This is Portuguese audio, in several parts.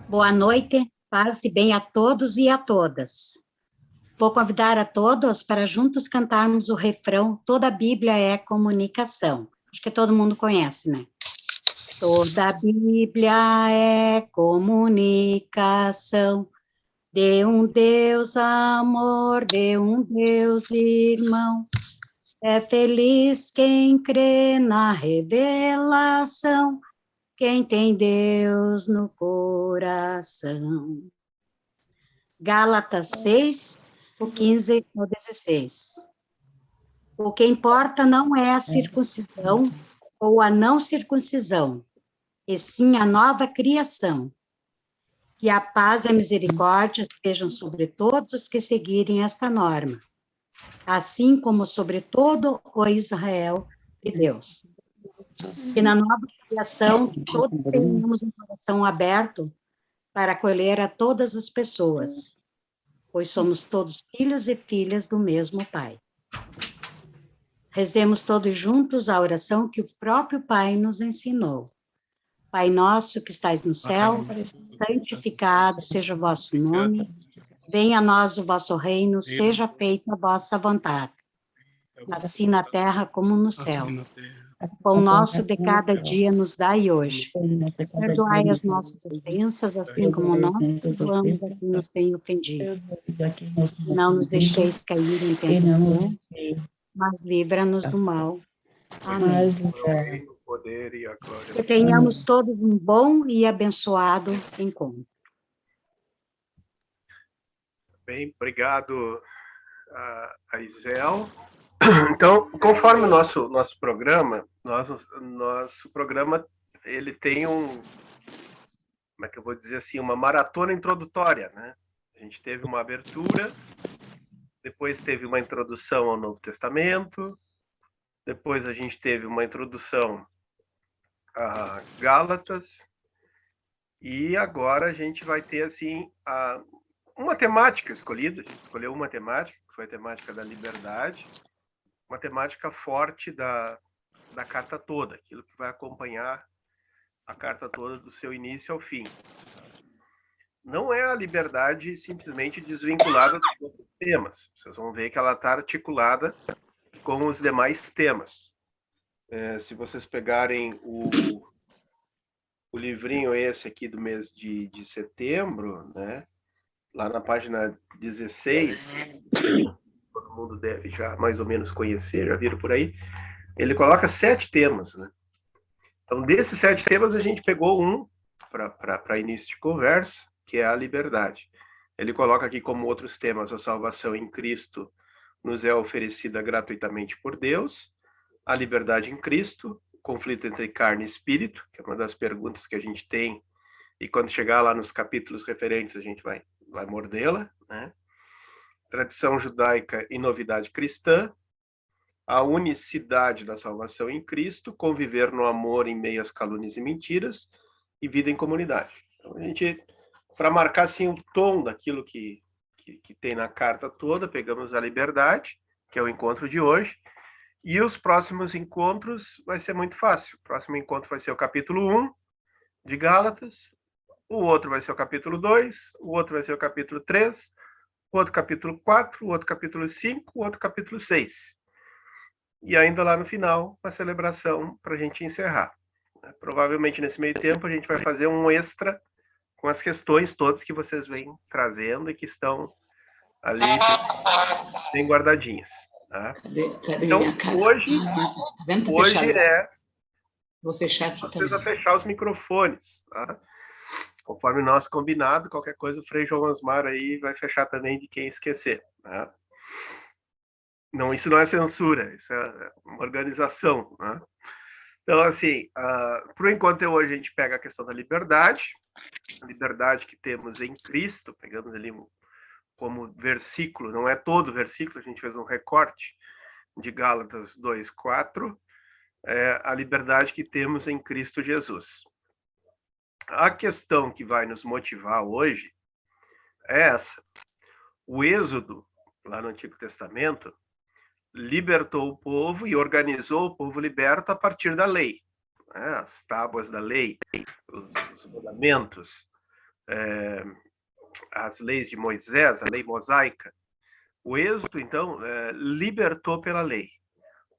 Boa noite, paz e bem a todos e a todas. Vou convidar a todos para juntos cantarmos o refrão Toda a Bíblia é comunicação. Acho que todo mundo conhece, né? Toda a Bíblia é comunicação de um Deus amor, de um Deus irmão. É feliz quem crê na revelação, quem tem Deus no coração. Gálatas 6, o 15 ao 16. O que importa não é a circuncisão ou a não circuncisão, e sim a nova criação. Que a paz e a misericórdia sejam sobre todos os que seguirem esta norma, assim como sobre todo o Israel de Deus. Que na nova criação todos tenhamos um coração aberto para acolher a todas as pessoas, pois somos todos filhos e filhas do mesmo Pai. Rezemos todos juntos a oração que o próprio Pai nos ensinou. Pai nosso que estais no céu, santificado seja o vosso nome, venha a nós o vosso reino, seja feita a vossa vontade, assim na terra como no céu. O pão nosso de cada dia nos dai hoje. Perdoai as nossas ofensas, assim como nós perdoamos a quem nos tem ofendido. Não nos deixeis cair em tentação, mas livra-nos do mal. Amém. Que tenhamos todos um bom e abençoado encontro. Bem, obrigado a Isel. Então, conforme o nosso programa, nosso programa, ele tem como é que eu vou dizer assim, uma maratona introdutória, né? A gente teve uma abertura, depois teve uma introdução ao Novo Testamento, depois a gente teve uma introdução a Gálatas, e agora a gente vai ter, assim, uma temática escolhida, a gente escolheu uma temática, que foi a temática da liberdade, uma temática forte da carta toda, aquilo que vai acompanhar a carta toda do seu início ao fim. Não é a liberdade simplesmente desvinculada dos outros temas. Vocês vão ver que ela está articulada com os demais temas. Se vocês pegarem o livrinho esse aqui do mês de setembro, né? Lá na página 16, todo mundo deve já mais ou menos conhecer, já viram por aí, ele coloca 7 temas, né? Então, desses 7 temas, a gente pegou um para início de conversa, que é a liberdade. Ele coloca aqui como outros temas a salvação em Cristo nos é oferecida gratuitamente por Deus, a liberdade em Cristo, o conflito entre carne e espírito, que é uma das perguntas que a gente tem, e quando chegar lá nos capítulos referentes, a gente vai mordê-la, né? Tradição judaica e novidade cristã, a unicidade da salvação em Cristo, conviver no amor em meio às calúnias e mentiras, e vida em comunidade. Então, a gente, para marcar assim o tom daquilo que tem na carta toda, pegamos a liberdade, que é o encontro de hoje, e os próximos encontros vai ser muito fácil. O próximo encontro vai ser o capítulo 1 de Gálatas, o outro vai ser o capítulo 2, o outro vai ser o capítulo 3, o outro capítulo 4, o outro capítulo 5, o outro capítulo 6. E ainda lá no final, a celebração para a gente encerrar. Provavelmente nesse meio tempo a gente vai fazer um extra com as questões todas que vocês vêm trazendo e que estão ali bem guardadinhas. Tá? Cadê então, hoje Vou fechar aqui vocês também. a fechar os microfones. Tá? Conforme nosso combinado, qualquer coisa o Frei João Osmar aí vai fechar também de quem esquecer. Tá? Não, isso não é censura, isso é uma organização. Né? Então, assim, por enquanto hoje a gente pega a questão da liberdade, a liberdade que temos em Cristo, pegamos ali como versículo, não é todo versículo, a gente fez um recorte de Gálatas 2:4, a liberdade que temos em Cristo Jesus. A questão que vai nos motivar hoje é essa. O Êxodo, lá no Antigo Testamento, libertou o povo e organizou o povo liberto a partir da lei. As tábuas da lei, os mandamentos, as leis de Moisés, a lei mosaica, o Êxodo, então, libertou pela lei.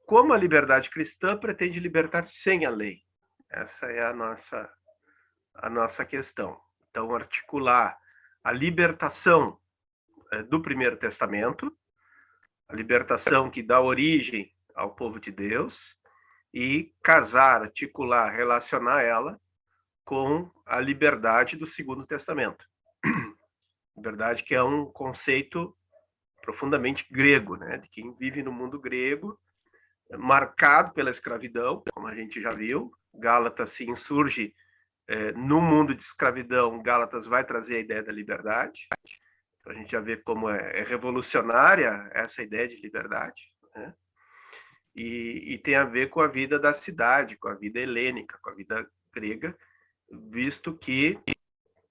Como a liberdade cristã pretende libertar sem a lei? Essa é a nossa questão. Então, articular a libertação do Primeiro Testamento, a libertação que dá origem ao povo de Deus, e casar, articular, relacionar ela com a liberdade do Segundo Testamento. Liberdade que é um conceito profundamente grego, né? De quem vive no mundo grego, marcado pela escravidão, como a gente já viu. Gálatas se insurge no mundo de escravidão. Gálatas vai trazer a ideia da liberdade. Então, a gente já vê como é revolucionária essa ideia de liberdade, né? E tem a ver com a vida da cidade, com a vida helênica, com a vida grega, visto que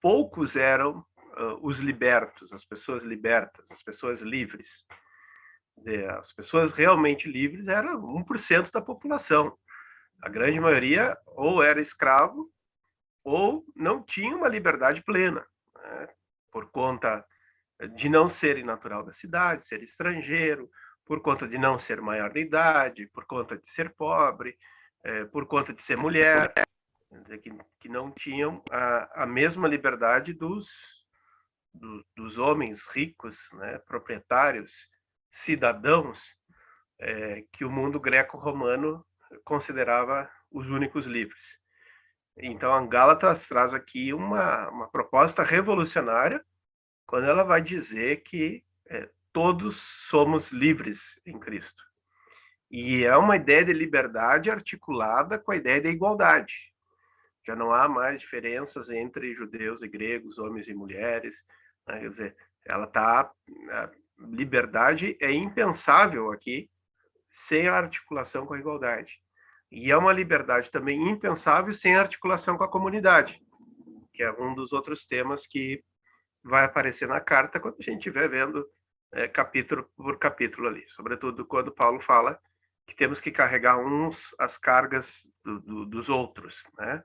poucos eram os libertos, as pessoas libertas, as pessoas livres. Quer dizer, as pessoas realmente livres eram 1% da população. A grande maioria ou era escravo ou não tinha uma liberdade plena, né? Por conta de não ser natural da cidade, ser estrangeiro, por conta de não ser maior de idade, por conta de ser pobre, por conta de ser mulher, que não tinham a mesma liberdade dos homens ricos, né, proprietários, cidadãos, que o mundo greco-romano considerava os únicos livres. Então, a Gálatas traz aqui uma proposta revolucionária quando ela vai dizer que todos somos livres em Cristo. E é uma ideia de liberdade articulada com a ideia de igualdade. Já não há mais diferenças entre judeus e gregos, homens e mulheres, né? Quer dizer, a liberdade é impensável aqui sem a articulação com a igualdade. E é uma liberdade também impensável sem a articulação com a comunidade, que é um dos outros temas que vai aparecer na carta quando a gente estiver vendo capítulo por capítulo ali, sobretudo quando Paulo fala que temos que carregar uns as cargas dos outros, né?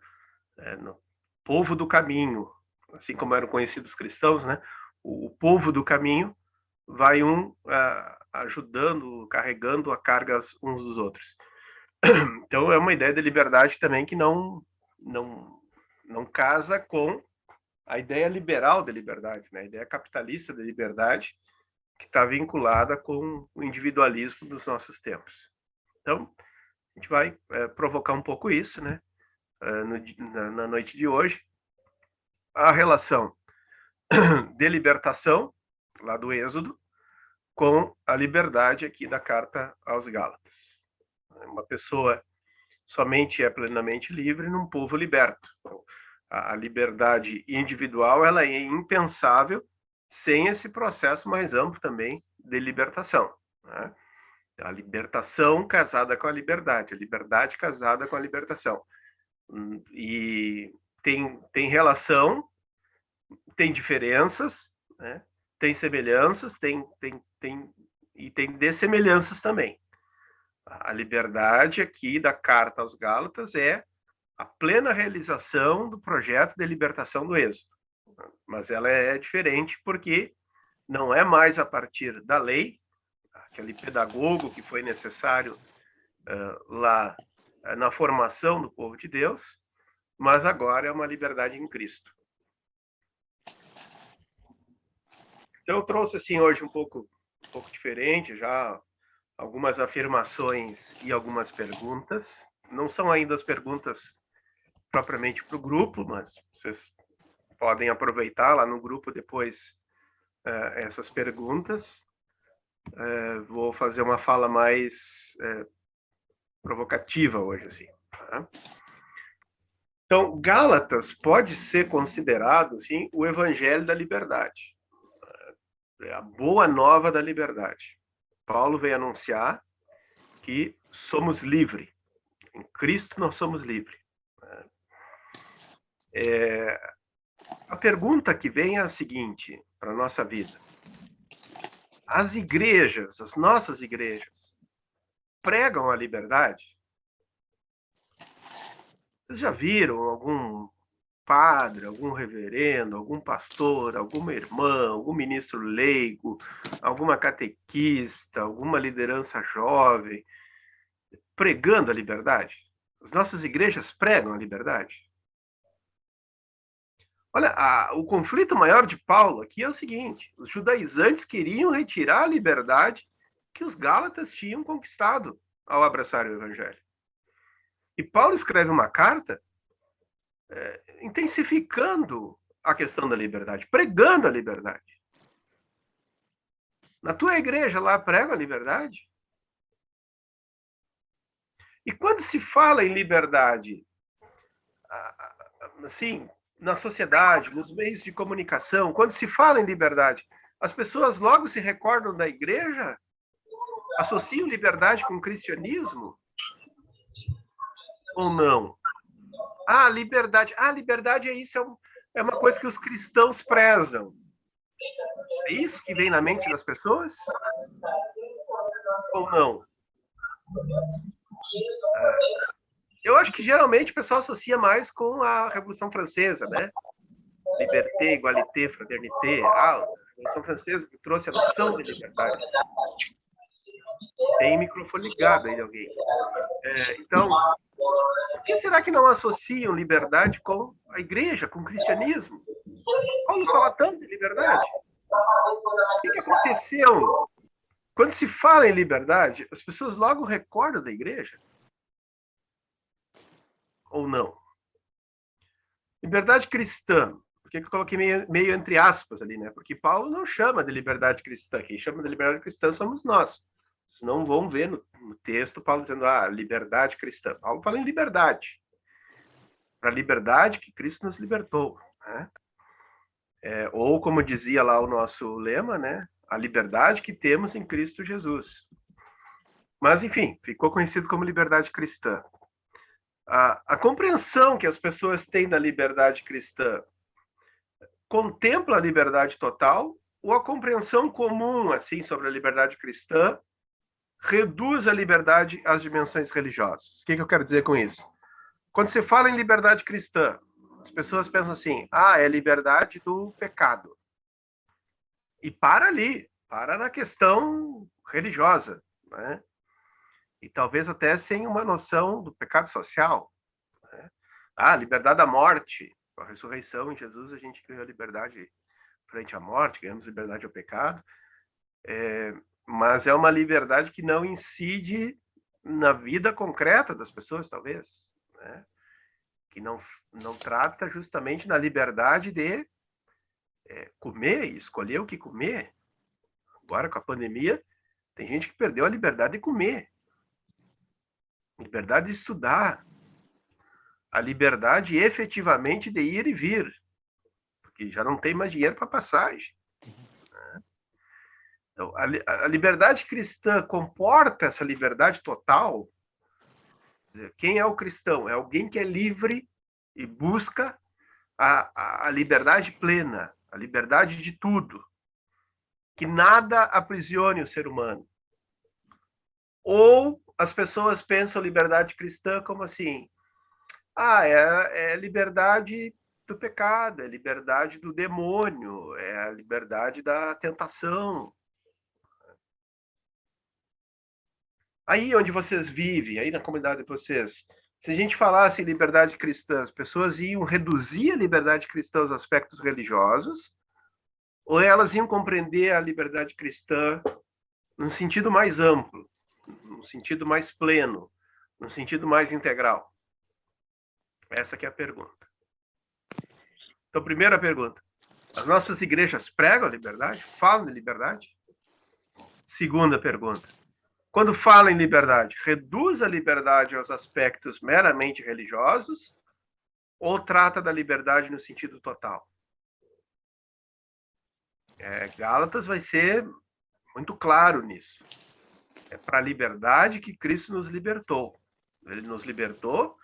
No povo do caminho, assim como eram conhecidos os cristãos, né? O povo do caminho vai ajudando, carregando a carga uns dos outros. Então é uma ideia de liberdade também que não casa com a ideia liberal de liberdade, né? A ideia capitalista de liberdade, que está vinculada com o individualismo dos nossos tempos. Então, a gente vai provocar um pouco isso, né? Na noite de hoje, a relação de libertação, lá do Êxodo, com a liberdade aqui da carta aos Gálatas. Uma pessoa somente é plenamente livre num povo liberto. Então, a liberdade individual ela é impensável sem esse processo mais amplo também de libertação, né? A libertação casada com a liberdade casada com a libertação. E tem relação, tem diferenças, né? Tem semelhanças, e tem dessemelhanças também. A liberdade aqui da carta aos Gálatas é a plena realização do projeto de libertação do Êxodo. Mas ela é diferente porque não é mais a partir da lei, aquele pedagogo que foi necessário lá na formação do povo de Deus, mas agora é uma liberdade em Cristo. Então eu trouxe assim hoje um pouco diferente, já algumas afirmações e algumas perguntas. Não são ainda as perguntas propriamente para o grupo, mas vocês podem aproveitar lá no grupo depois essas perguntas. Vou fazer uma fala mais provocativa hoje, assim, tá? Então, Gálatas pode ser considerado, assim, o evangelho da liberdade, a boa nova da liberdade. Paulo veio anunciar que somos livres. Em Cristo nós somos livres. A pergunta que vem é a seguinte para a nossa vida. As igrejas, as nossas igrejas, pregam a liberdade? Vocês já viram algum padre, algum reverendo, algum pastor, alguma irmã, algum ministro leigo, alguma catequista, alguma liderança jovem, pregando a liberdade? As nossas igrejas pregam a liberdade? Olha, o conflito maior de Paulo aqui é o seguinte: os judaizantes queriam retirar a liberdade que os gálatas tinham conquistado ao abraçar o evangelho. E Paulo escreve uma carta intensificando a questão da liberdade, pregando a liberdade. Na tua igreja lá prega a liberdade? E quando se fala em liberdade, assim, na sociedade, nos meios de comunicação, quando se fala em liberdade, as pessoas logo se recordam da igreja? Associam liberdade com cristianismo? Ou não? Liberdade é isso, é uma coisa que os cristãos prezam. É isso que vem na mente das pessoas? Ou não? Eu acho que geralmente o pessoal associa mais com a Revolução Francesa, né? Liberté, égalité, fraternité. A Revolução Francesa que trouxe a noção de liberdade. Tem microfone ligado aí de alguém. Então, por que será que não associam liberdade com a igreja, com o cristianismo? Paulo fala tanto de liberdade. O que aconteceu? Quando se fala em liberdade, as pessoas logo recordam da igreja? Ou não? Liberdade cristã. Por que eu coloquei meio entre aspas ali, né? Porque Paulo não chama de liberdade cristã. Quem chama de liberdade cristã somos nós. Vocês não vão ver no texto Paulo dizendo, liberdade cristã. Paulo fala em liberdade. Para a liberdade que Cristo nos libertou, né? Ou, como dizia lá o nosso lema, né? A liberdade que temos em Cristo Jesus. Mas, enfim, ficou conhecido como liberdade cristã. A compreensão que as pessoas têm da liberdade cristã contempla a liberdade total, ou a compreensão comum, assim, sobre a liberdade cristã reduz a liberdade às dimensões religiosas? O que eu quero dizer com isso? Quando se fala em liberdade cristã, as pessoas pensam assim, é liberdade do pecado. E para ali, para na questão religiosa, né? E talvez até sem uma noção do pecado social, né? Liberdade da morte. Com a ressurreição em Jesus, a gente ganhou a liberdade frente à morte, ganhamos liberdade ao pecado. Mas é uma liberdade que não incide na vida concreta das pessoas, talvez, né? Que não trata justamente na liberdade de comer e escolher o que comer. Agora, com a pandemia, tem gente que perdeu a liberdade de comer, liberdade de estudar, a liberdade efetivamente de ir e vir, porque já não tem mais dinheiro para passagem. Né? Então, a liberdade cristã comporta essa liberdade total. Quem é o cristão? É alguém que é livre e busca a liberdade plena, a liberdade de tudo, que nada aprisione o ser humano. Ou as pessoas pensam liberdade cristã como assim, é liberdade do pecado, é liberdade do demônio, é a liberdade da tentação. Aí onde vocês vivem, aí na comunidade de vocês, se a gente falasse em liberdade cristã, as pessoas iam reduzir a liberdade cristã aos aspectos religiosos, ou elas iam compreender a liberdade cristã num sentido mais amplo, num sentido mais pleno, num sentido mais integral? Essa que é a pergunta. Então, primeira pergunta. As nossas igrejas pregam a liberdade? Falam de liberdade? Segunda pergunta. Quando fala em liberdade, reduz a liberdade aos aspectos meramente religiosos ou trata da liberdade no sentido total? Gálatas vai ser muito claro nisso. É para a liberdade que Cristo nos libertou. Ele nos libertou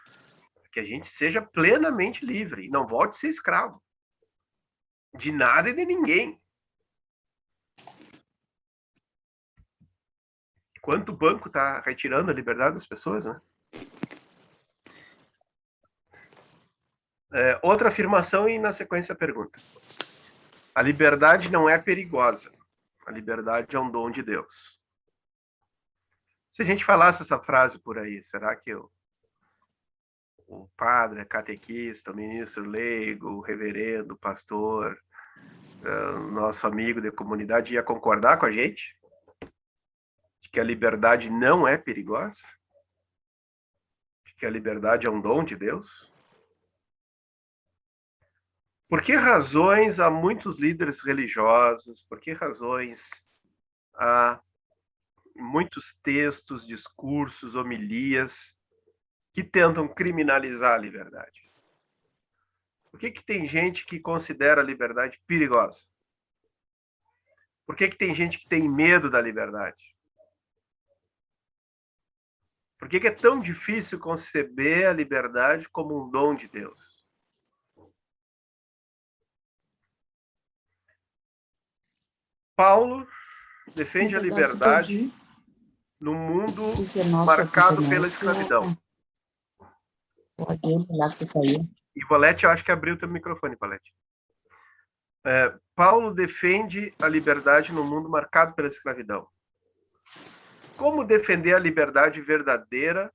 para que a gente seja plenamente livre e não volte a ser escravo de nada e de ninguém. Quanto o banco está retirando a liberdade das pessoas, né? Outra afirmação e, na sequência, a pergunta. A liberdade não é perigosa. A liberdade é um dom de Deus. Se a gente falasse essa frase por aí, será que o padre, a catequista, o ministro leigo, o reverendo, o pastor, nosso amigo de comunidade ia concordar com a gente? De que a liberdade não é perigosa? De que a liberdade é um dom de Deus? Por que razões há muitos líderes religiosos? Por que razões há muitos textos, discursos, homilias que tentam criminalizar a liberdade? Por que tem gente que considera a liberdade perigosa? Por que tem gente que tem medo da liberdade? Por que é tão difícil conceber a liberdade como um dom de Deus? Paulo defende a liberdade num mundo marcado pela escravidão. E Valete, eu acho que abriu o teu microfone, Valete. Paulo defende a liberdade num mundo marcado pela escravidão. Como defender a liberdade verdadeira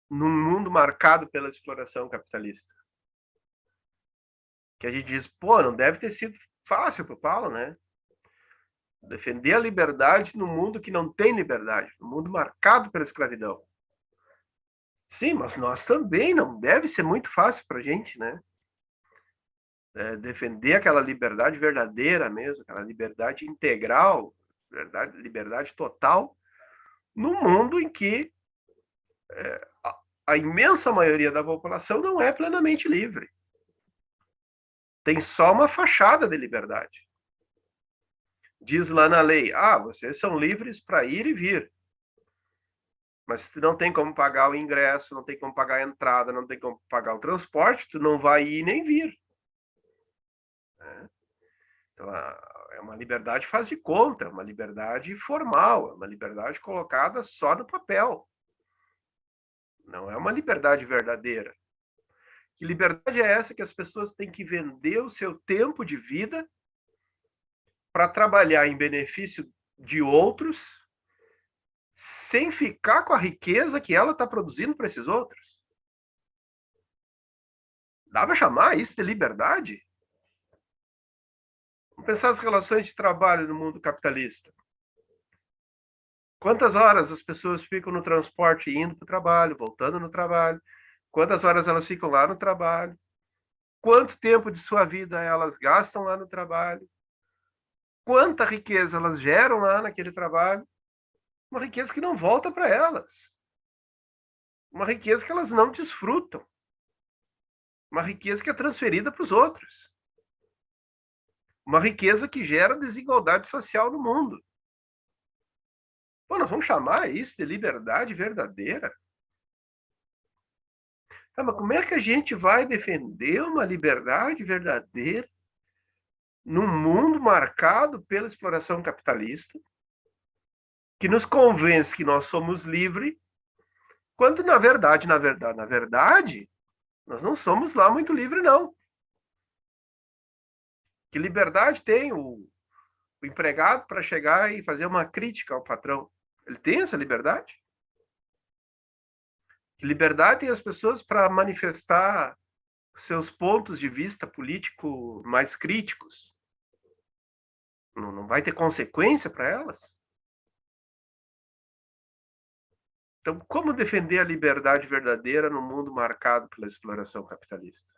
num mundo marcado pela exploração capitalista? Que a gente diz, não deve ter sido fácil para o Paulo, né? Defender a liberdade num mundo que não tem liberdade, num mundo marcado pela escravidão. Sim, mas nós também, não deve ser muito fácil para a gente, né? Defender aquela liberdade verdadeira mesmo, aquela liberdade integral, liberdade total, num mundo em que a imensa maioria da população não é plenamente livre. Tem só uma fachada de liberdade. Diz lá na lei, vocês são livres para ir e vir. Mas tu não tem como pagar o ingresso, não tem como pagar a entrada, não tem como pagar o transporte, tu não vai ir nem vir. Então, é uma liberdade faz de conta, é uma liberdade formal, é uma liberdade colocada só no papel. Não é uma liberdade verdadeira. Que liberdade é essa que as pessoas têm que vender o seu tempo de vida para trabalhar em benefício de outros, sem ficar com a riqueza que ela está produzindo para esses outros? Dá para chamar isso de liberdade? Vamos pensar as relações de trabalho no mundo capitalista. Quantas horas as pessoas ficam no transporte indo para o trabalho, voltando no trabalho? Quantas horas elas ficam lá no trabalho? Quanto tempo de sua vida elas gastam lá no trabalho? Quanta riqueza elas geram lá naquele trabalho? Uma riqueza que não volta para elas. Uma riqueza que elas não desfrutam. Uma riqueza que é transferida para os outros. Uma riqueza que gera desigualdade social no mundo. Nós vamos chamar isso de liberdade verdadeira? Mas como é que a gente vai defender uma liberdade verdadeira num mundo marcado pela exploração capitalista, que nos convence que nós somos livres, quando na verdade, nós não somos lá muito livres, não. Que liberdade tem o empregado para chegar e fazer uma crítica ao patrão? Ele tem essa liberdade? Que liberdade tem as pessoas para manifestar seus pontos de vista político mais críticos? Não vai ter consequência para elas? Então, como defender a liberdade verdadeira no mundo marcado pela exploração capitalista?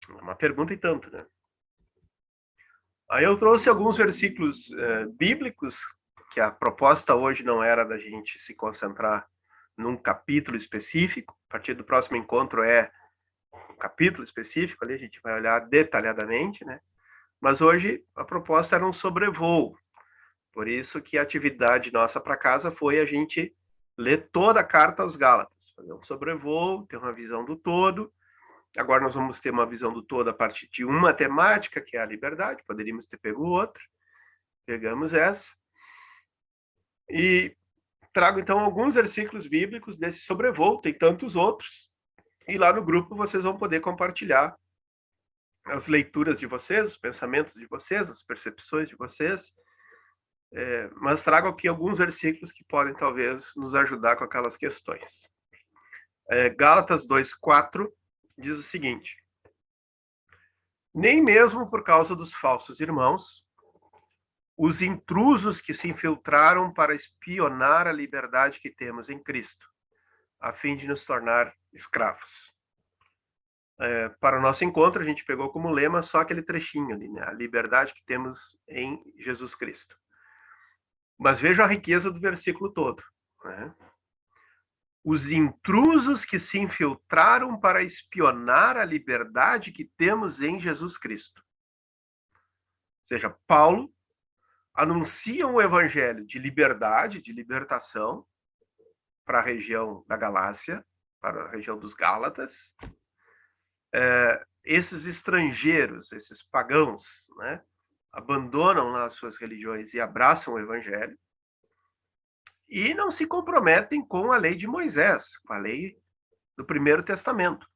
É uma pergunta e tanto, né? Aí eu trouxe alguns versículos bíblicos, que a proposta hoje não era da gente se concentrar num capítulo específico. A partir do próximo encontro é um capítulo específico, ali a gente vai olhar detalhadamente, né? Mas hoje a proposta era um sobrevoo. Por isso que a atividade nossa para casa foi a gente ler toda a carta aos Gálatas, fazer um sobrevoo, ter uma visão do todo. Agora nós vamos ter uma visão do todo a partir de uma temática, que é a liberdade. Poderíamos ter pego outra. Pegamos essa. E trago, então, alguns versículos bíblicos desse sobrevoo. Tem tantos outros. E lá no grupo vocês vão poder compartilhar as leituras de vocês, os pensamentos de vocês, as percepções de vocês, mas trago aqui alguns versículos que podem talvez nos ajudar com aquelas questões. Gálatas 2:4 diz o seguinte: nem mesmo por causa dos falsos irmãos, os intrusos que se infiltraram para espionar a liberdade que temos em Cristo, a fim de nos tornar escravos. Para o nosso encontro, a gente pegou como lema só aquele trechinho ali, né? A liberdade que temos em Jesus Cristo. Mas veja a riqueza do versículo todo, né? Os intrusos que se infiltraram para espionar a liberdade que temos em Jesus Cristo. Ou seja, Paulo anuncia um evangelho de liberdade, de libertação, para a região da Galácia, para a região dos Gálatas. Esses estrangeiros, esses pagãos, né, abandonam lá as suas religiões e abraçam o evangelho, e não se comprometem com a lei de Moisés, com a lei do Primeiro Testamento.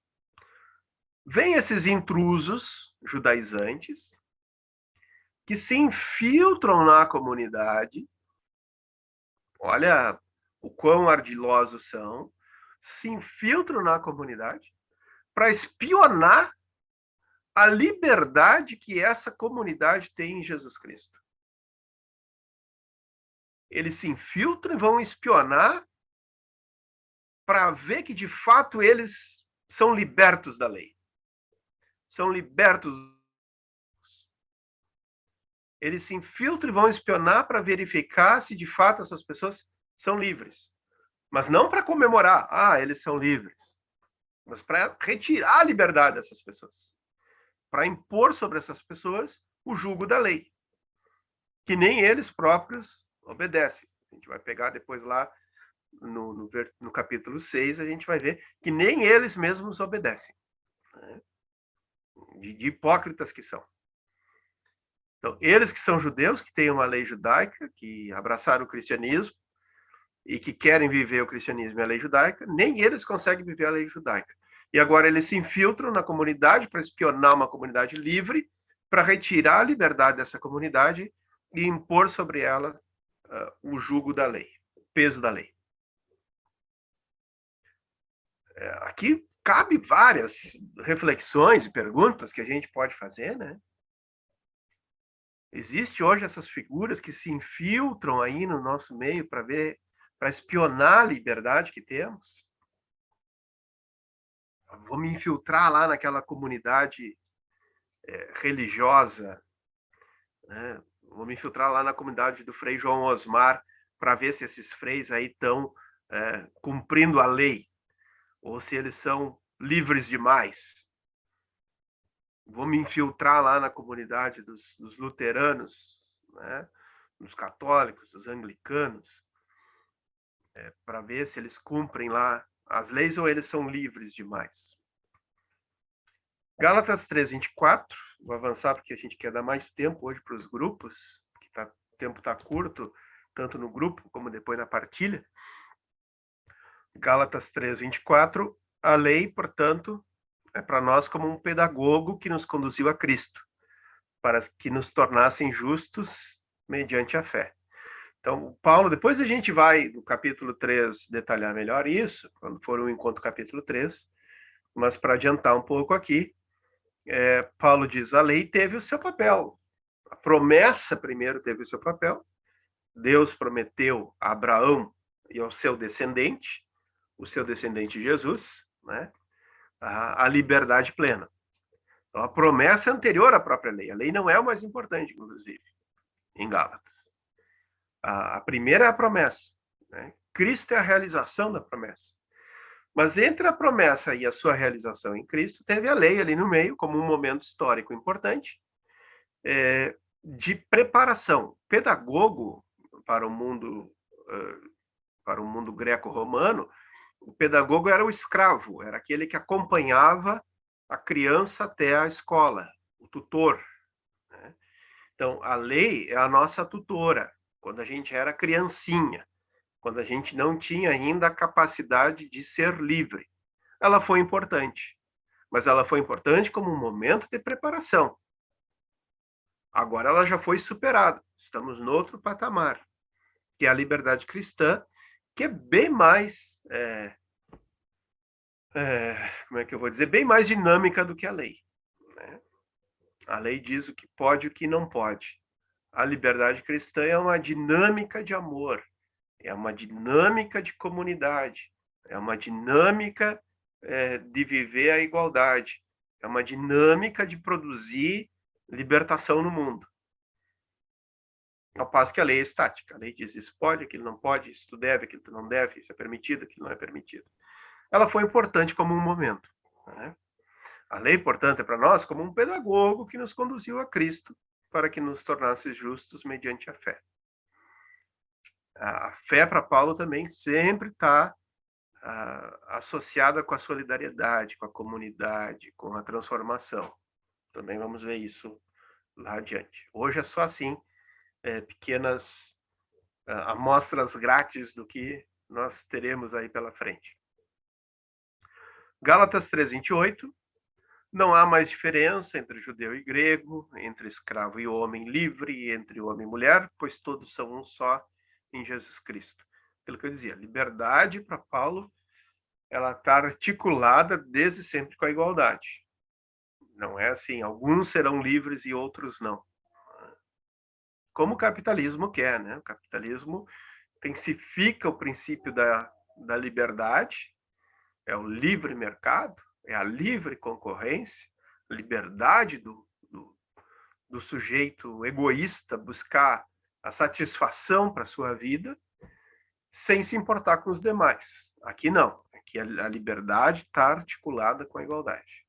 Vêm esses intrusos judaizantes que se infiltram na comunidade, olha o quão ardilosos são, se infiltram na comunidade para espionar a liberdade que essa comunidade tem em Jesus Cristo. Eles se infiltram e vão espionar para ver que, de fato, eles são libertos da lei. São libertos. Eles se infiltram e vão espionar para verificar se, de fato, essas pessoas são livres. Mas não para comemorar, eles são livres. Mas para retirar a liberdade dessas pessoas. Para impor sobre essas pessoas o jugo da lei. Que nem eles próprios obedecem. A gente vai pegar depois lá no capítulo 6, a gente vai ver que nem eles mesmos obedecem. Né? De hipócritas que são. Então, eles que são judeus, que têm uma lei judaica, que abraçaram o cristianismo e que querem viver o cristianismo e a lei judaica, nem eles conseguem viver a lei judaica. E agora eles se infiltram na comunidade para espionar uma comunidade livre, para retirar a liberdade dessa comunidade e impor sobre ela o jugo da lei, o peso da lei. Aqui cabe várias reflexões e perguntas que a gente pode fazer, né? Existe hoje essas figuras que se infiltram aí no nosso meio para espionar a liberdade que temos. Vou me infiltrar lá naquela comunidade religiosa, né? Vou me infiltrar lá na comunidade do Frei João Osmar para ver se esses freis aí estão cumprindo a lei ou se eles são livres demais. Vou me infiltrar lá na comunidade dos luteranos, né? Dos católicos, dos anglicanos, para ver se eles cumprem lá as leis ou eles são livres demais. Gálatas 3:24, vou avançar porque a gente quer dar mais tempo hoje para os grupos, porque o tempo está curto, tanto no grupo como depois na partilha. Gálatas 3:24, a lei, portanto, é para nós como um pedagogo que nos conduziu a Cristo, para que nos tornassem justos mediante a fé. Então, Paulo, depois a gente vai, no capítulo 3, detalhar melhor isso, quando for o encontro capítulo 3, mas para adiantar um pouco aqui, Paulo diz, a lei teve o seu papel, a promessa primeiro teve o seu papel, Deus prometeu a Abraão e ao seu descendente, o seu descendente Jesus, né, a liberdade plena. Então, a promessa é anterior à própria lei. A lei não é o mais importante, inclusive, em Gálatas. A primeira é a promessa. Né? Cristo é a realização da promessa. Mas entre a promessa e a sua realização em Cristo, teve a lei ali no meio, como um momento histórico importante, de preparação. Pedagogo para o mundo greco-romano, o pedagogo era o escravo, era aquele que acompanhava a criança até a escola, o tutor. Né? Então, a lei é a nossa tutora, quando a gente era criancinha, quando a gente não tinha ainda a capacidade de ser livre. ela foi importante. Mas ela foi importante como um momento de preparação. Agora ela já foi superada. Estamos no outro patamar, que é a liberdade cristã, que é bem mais, como é que eu vou dizer, bem mais dinâmica do que a lei, né? A lei diz o que pode e o que não pode. A liberdade cristã é uma dinâmica de amor, é uma dinâmica de comunidade, é uma dinâmica de viver a igualdade, é uma dinâmica de produzir libertação no mundo. Ao passo que a lei é estática. A lei diz isso pode, aquilo não pode, isso tu deve, aquilo tu não deve, isso é permitido, aquilo não é permitido. Ela foi importante como um momento, né? A lei, portanto, é para nós como um pedagogo que nos conduziu a Cristo para que nos tornasse justos mediante a fé. A fé para Paulo também sempre está associada com a solidariedade, com a comunidade, com a transformação. Também vamos ver isso lá adiante. Hoje é só assim, pequenas amostras grátis do que nós teremos aí pela frente. Gálatas 3:28. Não há mais diferença entre judeu e grego, entre escravo e homem livre, entre homem e mulher, pois todos são um só em Jesus Cristo. Aquilo que eu dizia, liberdade para Paulo, ela está articulada desde sempre com a igualdade. Não é assim, alguns serão livres e outros não. Como o capitalismo quer, né? O capitalismo intensifica o princípio da liberdade, é o livre mercado, é a livre concorrência, liberdade do sujeito egoísta buscar a satisfação para a sua vida, sem se importar com os demais. Aqui não. Aqui a liberdade está articulada com a igualdade.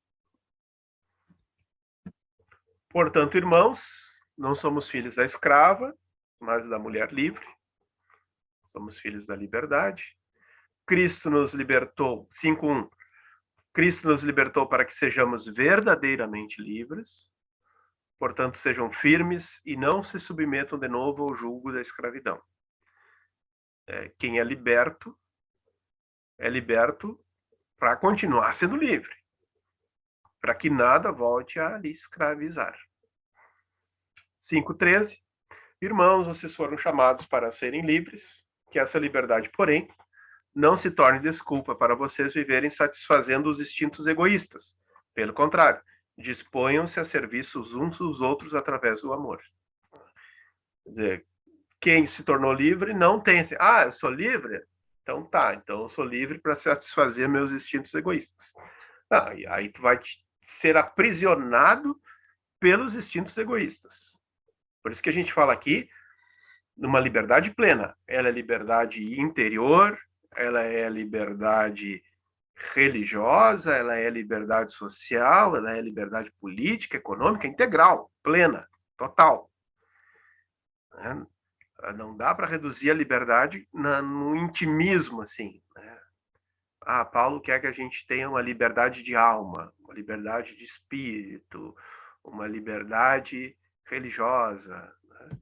Portanto, irmãos, não somos filhos da escrava, mas da mulher livre. Somos filhos da liberdade. Cristo nos libertou, 5:1. Cristo nos libertou para que sejamos verdadeiramente livres. Portanto, sejam firmes e não se submetam de novo ao jugo da escravidão. Quem é liberto para continuar sendo livre, para que nada volte a lhe escravizar. 5:13. Irmãos, vocês foram chamados para serem livres, que essa liberdade, porém, não se torne desculpa para vocês viverem satisfazendo os instintos egoístas. Pelo contrário, disponham-se a serviço uns dos outros através do amor. Quer dizer, quem se tornou livre não tem assim, eu sou livre? Então tá, então eu sou livre para satisfazer meus instintos egoístas. Não, e aí tu vai ser aprisionado pelos instintos egoístas. Por isso que a gente fala aqui numa liberdade plena. Ela é liberdade interior, ela é liberdade religiosa, ela é liberdade social, ela é liberdade política, econômica, integral, plena, total. Não dá para reduzir a liberdade no intimismo, assim, né? Paulo quer que a gente tenha uma liberdade de alma, uma liberdade de espírito, uma liberdade religiosa, né?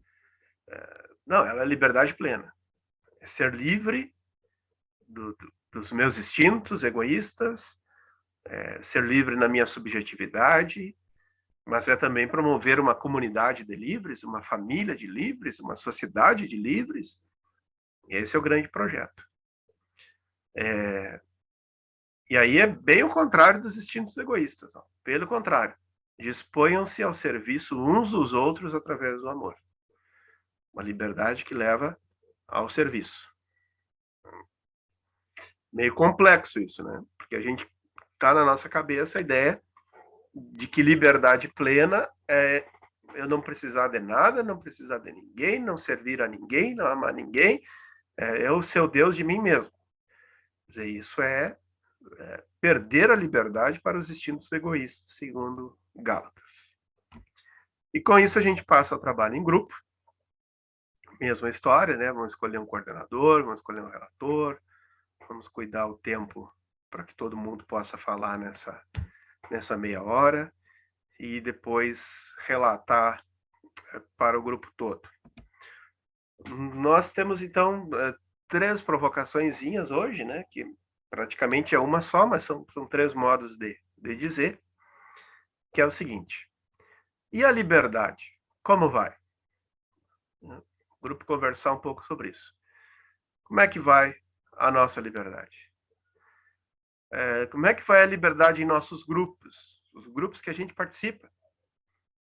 Não, ela é liberdade plena. É ser livre dos meus instintos egoístas, ser livre na minha subjetividade, mas é também promover uma comunidade de livres, uma família de livres, uma sociedade de livres. Esse é o grande projeto. E aí é bem o contrário dos instintos egoístas. Ó. Pelo contrário, disponham-se ao serviço uns dos outros através do amor. Uma liberdade que leva ao serviço. Meio complexo isso, né? Porque a gente tá na nossa cabeça a ideia de que liberdade plena é eu não precisar de nada, não precisar de ninguém, não servir a ninguém, não amar ninguém, eu ser o Deus de mim mesmo. Quer dizer, isso é perder a liberdade para os instintos egoístas, segundo Gálatas. E com isso a gente passa ao trabalho em grupo. Mesma história, né? Vamos escolher um coordenador, vamos escolher um relator, vamos cuidar o tempo para que todo mundo possa falar nessa meia hora e depois relatar para o grupo todo. Nós temos, então, 3 provocaçõezinhas hoje, né? Que praticamente é uma só, mas são três modos de dizer, que é o seguinte: e a liberdade? Como vai? O grupo conversar um pouco sobre isso. Como é que vai a nossa liberdade? Como é que vai a liberdade em nossos grupos? Os grupos que a gente participa.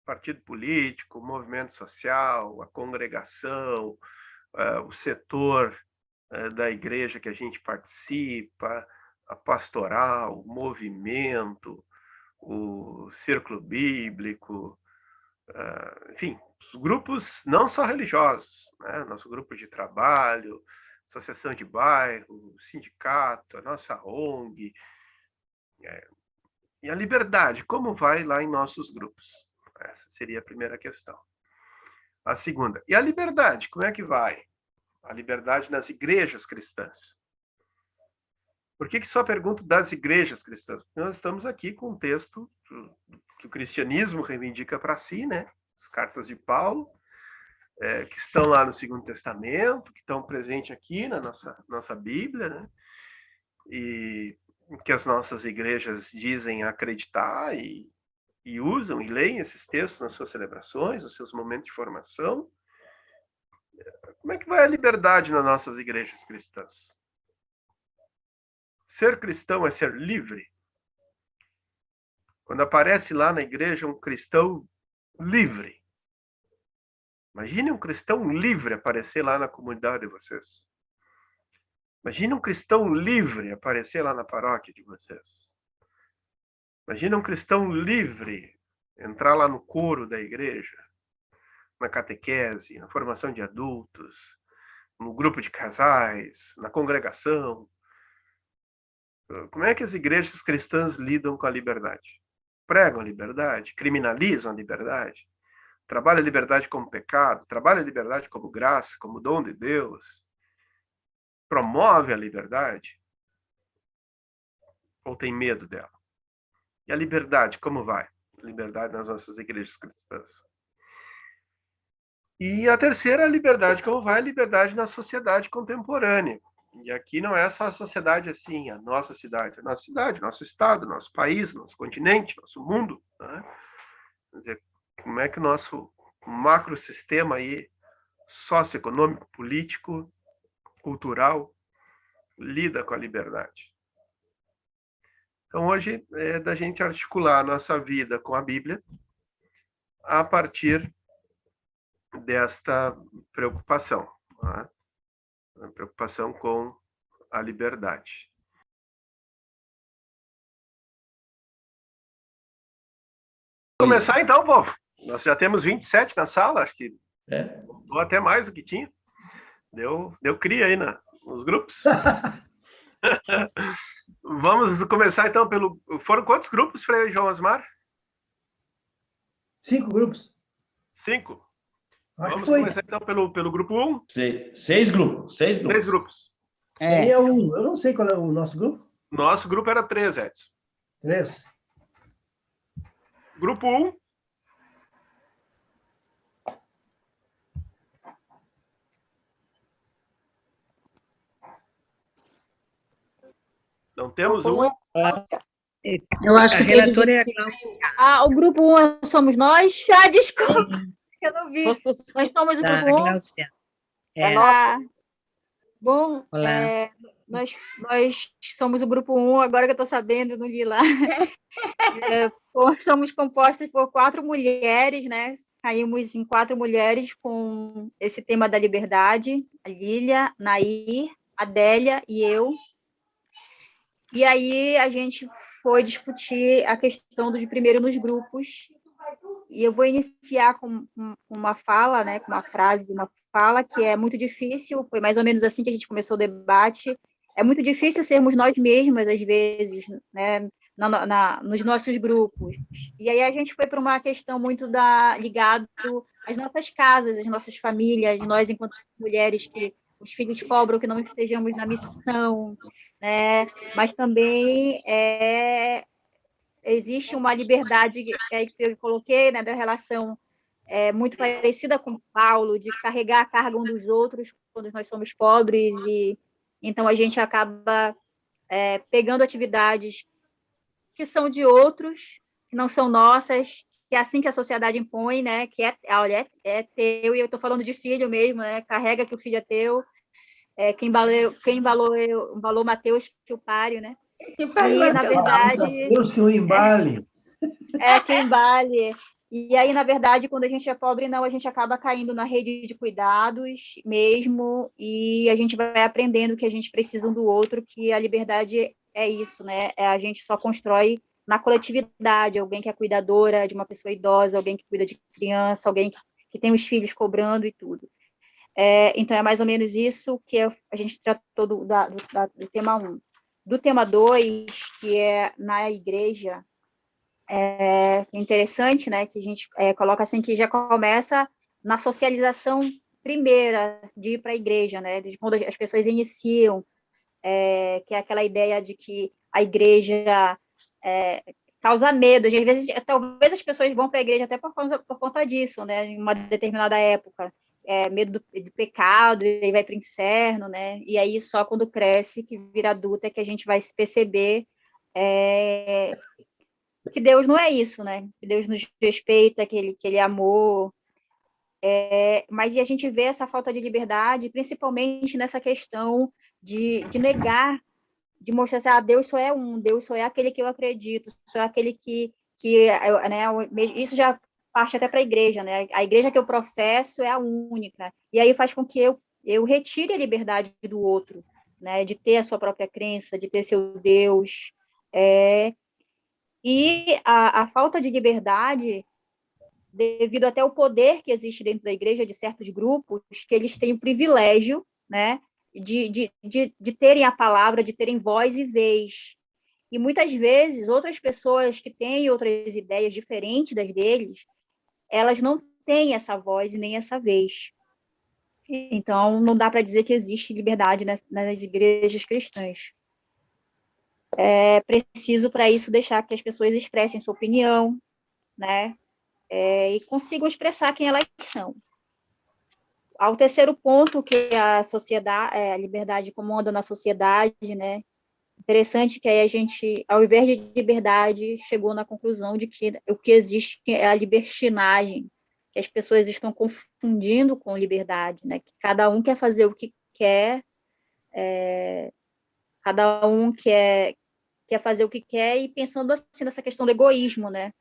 Partido político, movimento social, a congregação, o setor da igreja que a gente participa, a pastoral, o movimento, o círculo bíblico, enfim, os grupos não só religiosos, né? Nosso grupo de trabalho, associação de bairro, sindicato, a nossa ONG, e a liberdade, como vai lá em nossos grupos? Essa seria a primeira questão. A segunda, e a liberdade, como é que vai? A liberdade nas igrejas cristãs. Por que só pergunto das igrejas cristãs? Porque nós estamos aqui com um texto que o cristianismo reivindica para si, né? As cartas de Paulo, que estão lá no Segundo Testamento, que estão presentes aqui na nossa Bíblia, né? E que as nossas igrejas dizem acreditar e usam e leem esses textos nas suas celebrações, nos seus momentos de formação. Como é que vai a liberdade nas nossas igrejas cristãs? Ser cristão é ser livre? Quando aparece lá na igreja um cristão livre, imagine um cristão livre aparecer lá na comunidade de vocês. Imagine um cristão livre aparecer lá na paróquia de vocês. Imagine um cristão livre entrar lá no coro da igreja, na catequese, na formação de adultos, no grupo de casais, na congregação. Como é que as igrejas cristãs lidam com a liberdade? Pregam a liberdade? Criminalizam a liberdade? Trabalham a liberdade como pecado? Trabalham a liberdade como graça, como dom de Deus? Promove a liberdade? Ou tem medo dela? E a liberdade, como vai? A liberdade nas nossas igrejas cristãs. E a terceira, a liberdade, como vai? A liberdade na sociedade contemporânea. E aqui não é só a sociedade assim, a nossa cidade, nosso estado, nosso país, nosso continente, nosso mundo. Né? Quer dizer, como é que o nosso macrosistema aí, socioeconômico, político, cultural, lida com a liberdade. Então, hoje é da gente articular a nossa vida com a Bíblia a partir desta preocupação, né? A preocupação com a liberdade. Vamos começar então, povo. Nós já temos 27 na sala, acho que ou até mais do que tinha. Deu cria aí nos grupos. Vamos começar então pelo... Foram quantos grupos, Frei João Osmar? 5 grupos. 5? Acho Vamos que foi. começar então pelo grupo 1? 6 grupos. 6 grupos. 6 grupos. É um, eu não sei qual é o nosso grupo. Nosso grupo era 3, Edson. 3. Grupo 1. Não temos um? Eu acho que a relatora é a Cláudia. o grupo 1 somos nós. Desculpa, eu não vi. Nós somos o Tá, grupo 1. Glaucia. Bom, Olá. nós somos o grupo 1, agora que eu estou sabendo, não li lá. Somos compostas por 4 mulheres, né? Caímos em 4 mulheres com esse tema da liberdade, a Lília, Nair, a Adélia e eu. E aí a gente foi discutir a questão do primeiro nos grupos. E eu vou iniciar com uma fala, né, com uma frase de uma fala que é muito difícil, foi mais ou menos assim que a gente começou o debate. É muito difícil sermos nós mesmas, às vezes, né, nos nossos grupos. E aí a gente foi para uma questão muito ligado às nossas casas, às nossas famílias, nós enquanto mulheres que os filhos cobram que não estejamos na missão, né? Mas também existe uma liberdade que eu coloquei, né, da relação muito parecida com Paulo, de carregar a carga um dos outros quando nós somos pobres, e então a gente acaba pegando atividades que são de outros, que não são nossas, que é assim que a sociedade impõe, né? Que olha, é teu, e eu estou falando de filho mesmo, né? Carrega que o filho é teu, quem embalou Mateus que o pare, né? Que pare, E, na Matheus. verdade, Deus que o embale. que embale. E aí, na verdade, quando a gente é pobre, não, a gente acaba caindo na rede de cuidados mesmo, e a gente vai aprendendo que a gente precisa um do outro, que a liberdade é isso, né? A gente só constrói na coletividade, alguém que é cuidadora de uma pessoa idosa, alguém que cuida de criança, alguém que tem os filhos cobrando e tudo. Então, é mais ou menos isso que a gente tratou do tema 1. Do tema 2, que é na igreja, é interessante, né, que a gente coloca assim, que já começa na socialização primeira de ir para a igreja, né, de quando as pessoas iniciam, que é aquela ideia de que a igreja causa medo, às vezes, talvez as pessoas vão para a igreja até por conta disso, né, em uma determinada época, medo do pecado, e vai para o inferno, né, e aí só quando cresce, que vira adulta, é que a gente vai se perceber que Deus não é isso, né? Que Deus nos respeita, que ele é amor. Mas e a gente vê essa falta de liberdade, principalmente nessa questão de negar, de mostrar assim, Deus só é um, Deus só é aquele que eu acredito, só é aquele né, isso já parte até para a igreja, né? A igreja que eu professo é a única. E aí faz com que eu retire a liberdade do outro, né? De ter a sua própria crença, de ter seu Deus. E a falta de liberdade, devido até ao poder que existe dentro da igreja de certos grupos, que eles têm o privilégio, né, de terem a palavra, de terem voz e vez. E muitas vezes, outras pessoas que têm outras ideias diferentes das deles, elas não têm essa voz e nem essa vez. Então, não dá para dizer que existe liberdade nas igrejas cristãs. É preciso, para isso, deixar que as pessoas expressem sua opinião, né? E consigam expressar quem elas são. Ao terceiro ponto, que a sociedade, a liberdade comanda na sociedade, né? Interessante que aí a gente, ao invés de liberdade, chegou na conclusão de que o que existe é a libertinagem, que as pessoas estão confundindo com liberdade, né? Que cada um quer fazer o que quer, cada um quer fazer o que quer, e pensando assim nessa questão do egoísmo, né?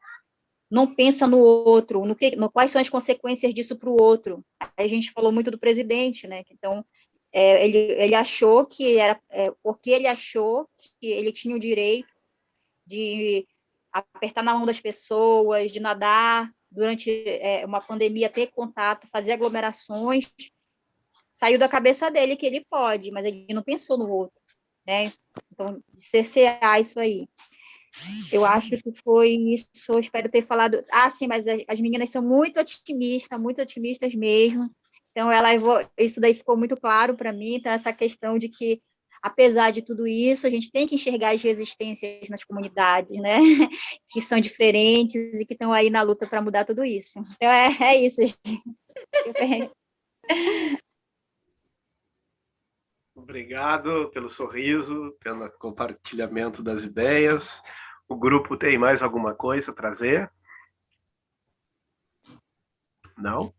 Não pensa no outro, quais são as consequências disso para o outro. Aí a gente falou muito do presidente, né? Então, ele achou que era, porque ele achou que ele tinha o direito de apertar na mão das pessoas, de nadar durante uma pandemia, ter contato, fazer aglomerações, saiu da cabeça dele que ele pode, mas ele não pensou no outro, né? Então, cercear isso aí. Eu acho que foi isso, eu espero ter falado. Sim, mas as meninas são muito otimistas mesmo. Então, isso daí ficou muito claro para mim. Então, essa questão de que, apesar de tudo isso, a gente tem que enxergar as resistências nas comunidades, né? Que são diferentes e que estão aí na luta para mudar tudo isso. Então, é isso, gente. Obrigado pelo sorriso, pelo compartilhamento das ideias. O grupo tem mais alguma coisa a trazer? Não?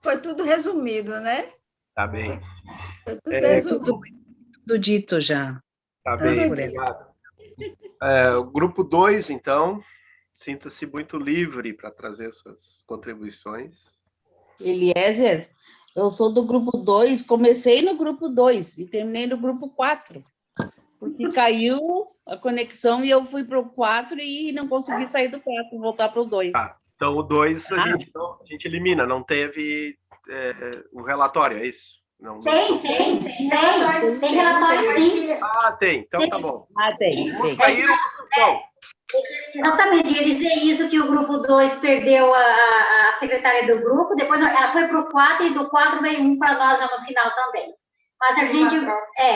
Foi tudo resumido, né? Tá bem. Foi tudo resumido. Tudo dito já. Tá bem, obrigado. O grupo 2, então, sinta-se muito livre para trazer suas contribuições. Eliezer, eu sou do grupo 2, comecei no grupo 2 e terminei no grupo 4, porque caiu a conexão e eu fui para o 4 e não consegui sair do 4, voltar para o 2. Então, o 2 a gente elimina, não teve o relatório, é isso? Não, tem relatório sim. Tem, então tá bom. Tem. Exatamente, ia dizer isso, que o grupo 2 perdeu a secretária do grupo, depois ela foi para o 4 e do 4 veio um para nós já no final também. Mas a gente...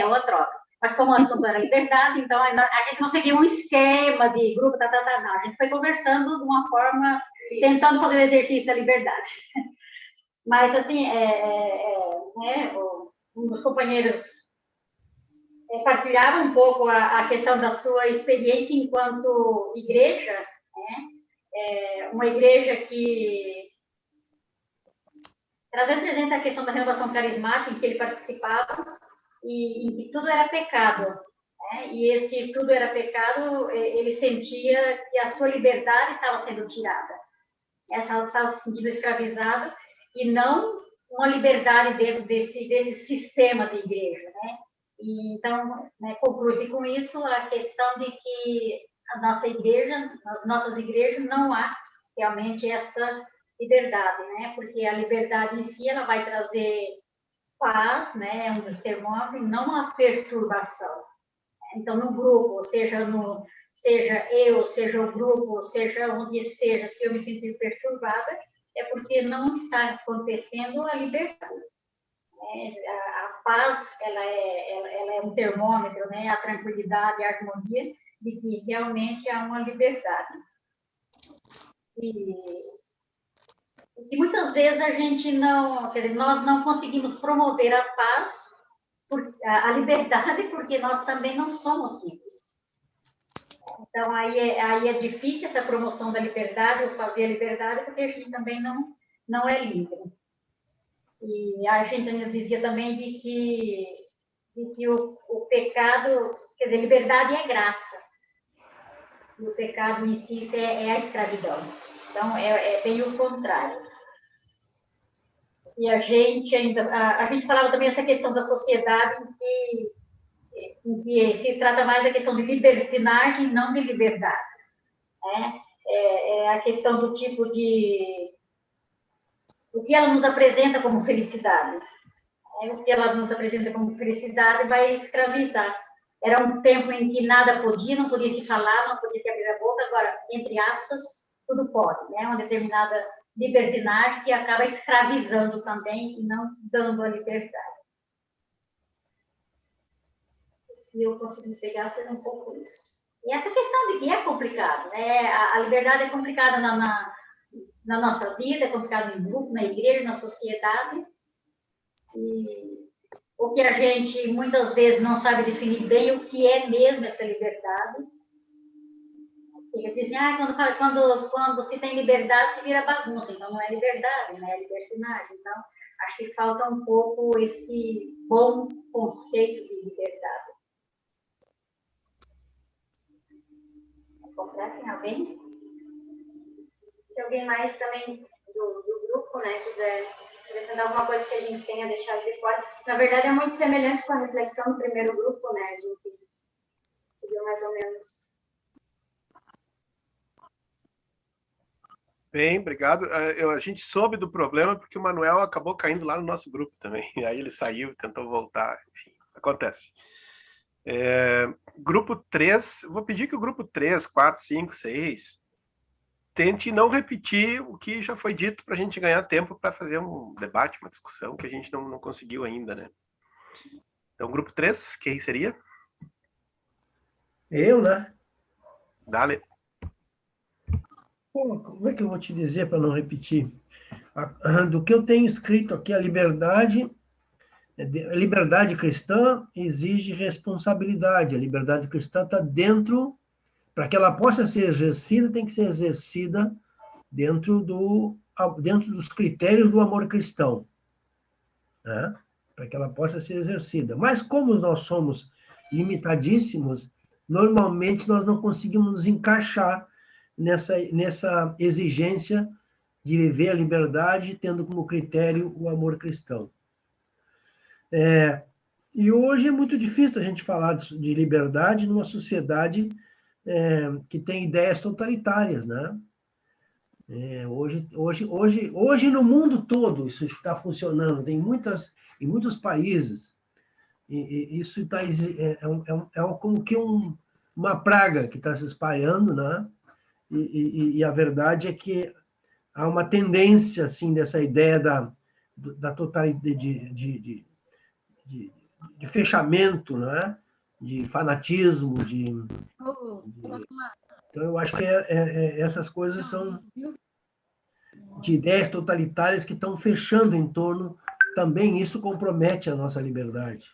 uma troca. Mas como o assunto era liberdade, então a gente não seguiu um esquema de grupo, não. A gente foi conversando de uma forma, tentando fazer o exercício da liberdade. Mas, assim, um dos companheiros partilhar um pouco a questão da sua experiência enquanto igreja, né? Uma igreja que ela representa a questão da renovação carismática, em que ele participava, e em que tudo era pecado. Né? E esse tudo era pecado, ele sentia que a sua liberdade estava sendo tirada. Ela estava se sentindo escravizada, e não uma liberdade dentro desse sistema de igreja. Né? E, então, né, conclui-se com isso a questão de que a nossa igreja, nas nossas igrejas, não há realmente essa liberdade, né? Porque a liberdade em si, ela vai trazer paz, né? Um termômetro, não uma perturbação. Então, no grupo, seja eu, seja o grupo, seja onde seja, se eu me sentir perturbada, é porque não está acontecendo a liberdade. A paz, ela é um termômetro, né? A tranquilidade, a harmonia, de que realmente há uma liberdade. E muitas vezes a gente não, quer dizer, nós não conseguimos promover a paz, a liberdade, porque nós também não somos livres. Então, aí é difícil essa promoção da liberdade, ou fazer a liberdade, porque a gente também não é livre. E a gente ainda dizia também de que o pecado, quer dizer, liberdade é graça. E o pecado em si é a escravidão. Então, é bem o contrário. E a gente falava também essa questão da sociedade em que se trata mais da questão de libertinagem, não de liberdade. Né? É a questão do tipo de... O que ela nos apresenta como felicidade. O que ela nos apresenta como felicidade vai escravizar. Era um tempo em que nada podia, não podia se falar, não podia se abrir a boca, agora, entre aspas, tudo pode. Né? Uma determinada libertinagem que acaba escravizando também e não dando a liberdade. E eu consegui pegar foi um pouco isso. E essa questão de que é complicado, né? A liberdade é complicada na nossa vida, é complicada em grupo, na igreja, na sociedade. E o que a gente muitas vezes não sabe definir bem o que é mesmo essa liberdade. Eles dizem, quando se tem liberdade, se vira bagunça. Então, não é liberdade, né? É libertinagem. Então, acho que falta um pouco esse bom conceito de liberdade. Completem alguém? Se alguém mais também do grupo, né, quiser acrescentar alguma coisa que a gente tenha deixado de fora. Na verdade, é muito semelhante com a reflexão do primeiro grupo, né? A gente viu mais ou menos. Bem, obrigado. A gente soube do problema porque o Manuel acabou caindo lá no nosso grupo também. Aí ele saiu, tentou voltar, enfim, acontece. Grupo 3, vou pedir que o grupo 3, 4, 5, 6 tente não repetir o que já foi dito para a gente ganhar tempo para fazer um debate, uma discussão que a gente não conseguiu ainda, né? Então, grupo 3, quem seria? Eu, né? Dale. Pô, como é que eu vou te dizer para não repetir? Do que eu tenho escrito aqui, a liberdade cristã exige responsabilidade. A liberdade cristã está dentro, para que ela possa ser exercida, tem que ser exercida dentro dos critérios do amor cristão, né? Para que ela possa ser exercida. Mas como nós somos limitadíssimos, normalmente nós não conseguimos nos encaixar nessa exigência de viver a liberdade, tendo como critério o amor cristão. E hoje é muito difícil a gente falar de liberdade numa sociedade que tem ideias totalitárias, né? Hoje no mundo todo isso está funcionando, em muitos países, e isso como que uma praga que está se espalhando, né? E a verdade é que há uma tendência assim dessa ideia da totalidade de fechamento, né? De fanatismo, então eu acho que essas coisas são de ideias totalitárias que estão fechando em torno, também isso compromete a nossa liberdade.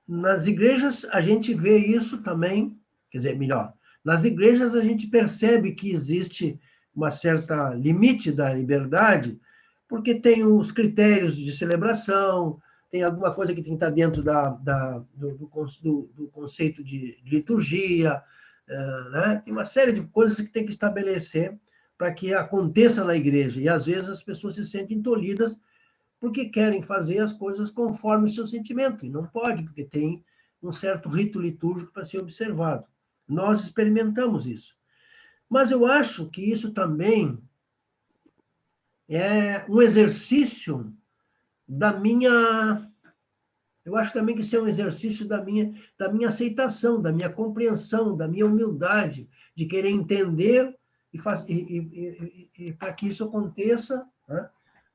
nas igrejas a gente vê isso também, quer dizer, melhor, nas igrejas a gente percebe que existe uma certa limite da liberdade, porque tem os critérios de celebração, tem alguma coisa que tem que estar dentro do conceito de liturgia, né? Tem uma série de coisas que tem que estabelecer para que aconteça na igreja. E, às vezes, as pessoas se sentem tolhidas porque querem fazer as coisas conforme o seu sentimento. E não pode, porque tem um certo rito litúrgico para ser observado. Nós experimentamos isso. Mas eu acho que isso também é um exercício da minha... Eu acho também que isso é um exercício da minha aceitação, da minha compreensão, da minha humildade, de querer entender e para que isso aconteça, né?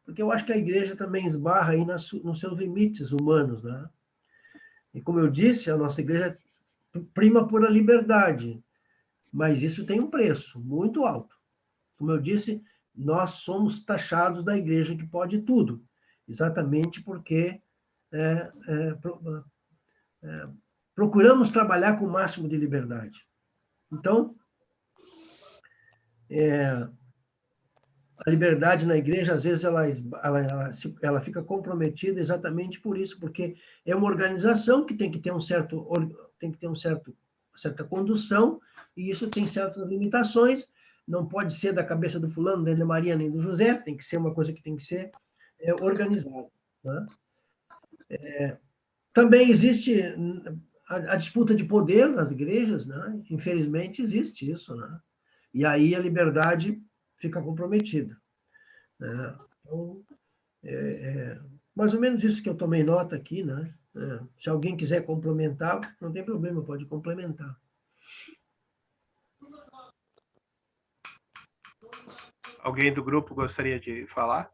Porque eu acho que a igreja também esbarra aí nos seus limites humanos, né? E como eu disse, a nossa igreja prima por a liberdade, mas isso tem um preço muito alto. Como eu disse, nós somos taxados da igreja que pode tudo, exatamente porque procuramos trabalhar com o máximo de liberdade. Então, a liberdade na igreja, às vezes, ela fica comprometida exatamente por isso, porque é uma organização que tem que ter certa condução, e isso tem certas limitações, não pode ser da cabeça do fulano, nem da Maria, nem do José, tem que ser uma coisa que tem que ser organizada, né? Também existe a disputa de poder nas igrejas, né? Infelizmente existe isso, né? E aí a liberdade fica comprometida, né? Então, mais ou menos isso que eu tomei nota aqui, né? Se alguém quiser complementar, não tem problema, pode complementar. Alguém do grupo gostaria de falar?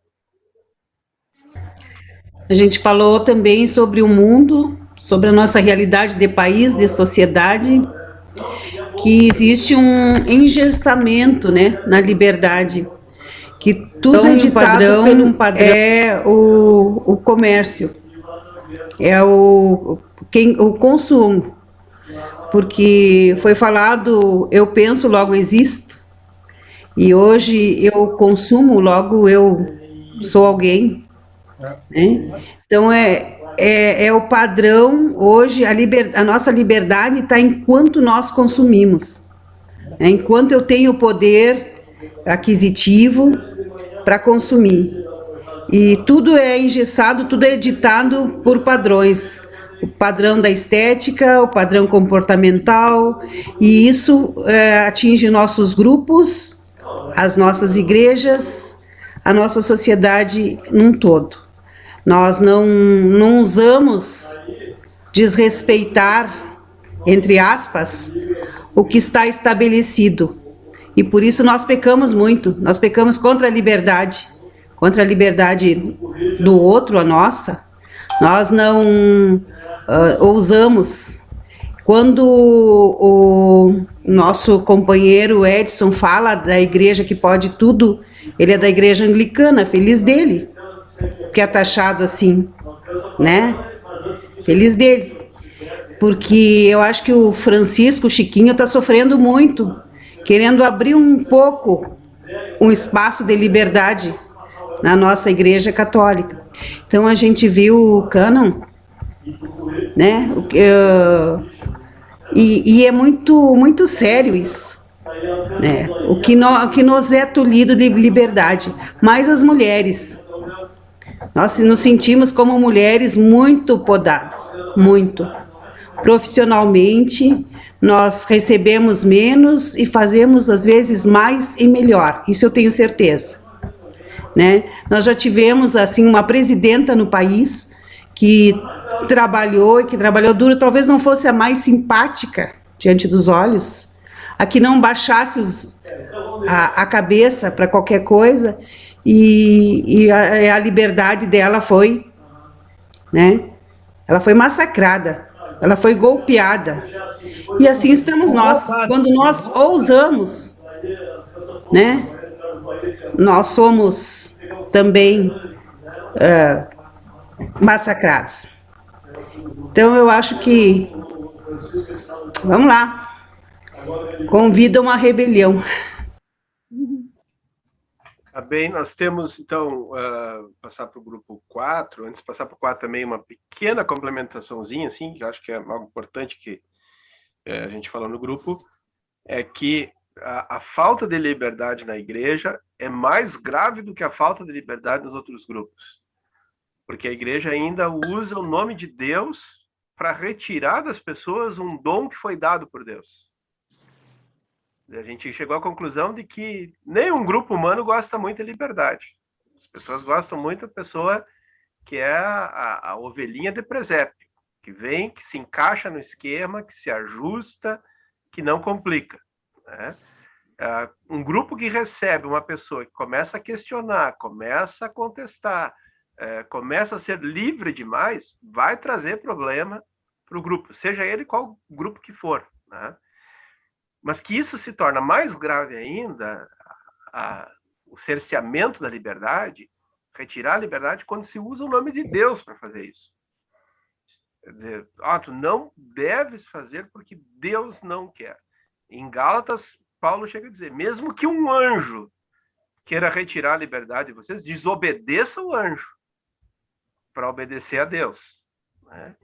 A gente falou também sobre o mundo, sobre a nossa realidade de país, de sociedade, que existe um engessamento, né, na liberdade, que tudo é ditado pelo padrão, é o comércio, é o consumo, porque foi falado, eu penso, logo existo, e hoje eu consumo, logo eu sou alguém, né? Então é o padrão hoje, a nossa liberdade está enquanto nós consumimos, né? Enquanto eu tenho poder aquisitivo para consumir. E tudo é engessado, tudo é ditado por padrões. O padrão da estética, o padrão comportamental, e isso atinge nossos grupos, as nossas igrejas, a nossa sociedade num todo. Nós não usamos desrespeitar, entre aspas, o que está estabelecido. E por isso nós pecamos muito, nós pecamos contra a liberdade do outro, a nossa. Nós não ousamos. Quando o nosso companheiro Edson fala da igreja que pode tudo, ele é da igreja anglicana, feliz dele, que é taxado assim, né? Feliz dele. Porque eu acho que o Francisco, o Chiquinho, está sofrendo muito, querendo abrir um pouco um espaço de liberdade na nossa igreja católica. Então a gente viu o cânon, né? E é muito sério isso, né? O que nos é tolhido de liberdade, mais as mulheres. Nós nos sentimos como mulheres muito podadas, muito. Profissionalmente, nós recebemos menos e fazemos, às vezes, mais e melhor. Isso eu tenho certeza, né? Nós já tivemos, assim, uma presidenta no país que trabalhou duro, talvez não fosse a mais simpática diante dos olhos, a que não baixasse a cabeça para qualquer coisa, e a liberdade dela foi, né? Ela foi massacrada, ela foi golpeada. E assim estamos nós. Quando nós ousamos, né? Nós somos também massacrados. Então, eu acho que, vamos lá, convida uma rebelião. Tá bem, nós temos, então, passar para o grupo 4. Antes de passar para o 4 também, uma pequena complementaçãozinha, assim, que eu acho que é algo importante que a gente falou no grupo, é que a falta de liberdade na igreja é mais grave do que a falta de liberdade nos outros grupos. Porque a igreja ainda usa o nome de Deus para retirar das pessoas um dom que foi dado por Deus. A gente chegou à conclusão de que nenhum grupo humano gosta muito de liberdade. As pessoas gostam muito da pessoa que é a ovelhinha de presépio, que vem, que se encaixa no esquema, que se ajusta, que não complica, né? Um grupo que recebe uma pessoa que começa a questionar, começa a contestar, começa a ser livre demais, vai trazer problema para o grupo, seja ele qual grupo que for, né? Mas que isso se torna mais grave ainda, o cerceamento da liberdade, retirar a liberdade, quando se usa o nome de Deus para fazer isso. Quer dizer, tu não deves fazer porque Deus não quer. Em Gálatas, Paulo chega a dizer, mesmo que um anjo queira retirar a liberdade de vocês, desobedeça o anjo para obedecer a Deus, né?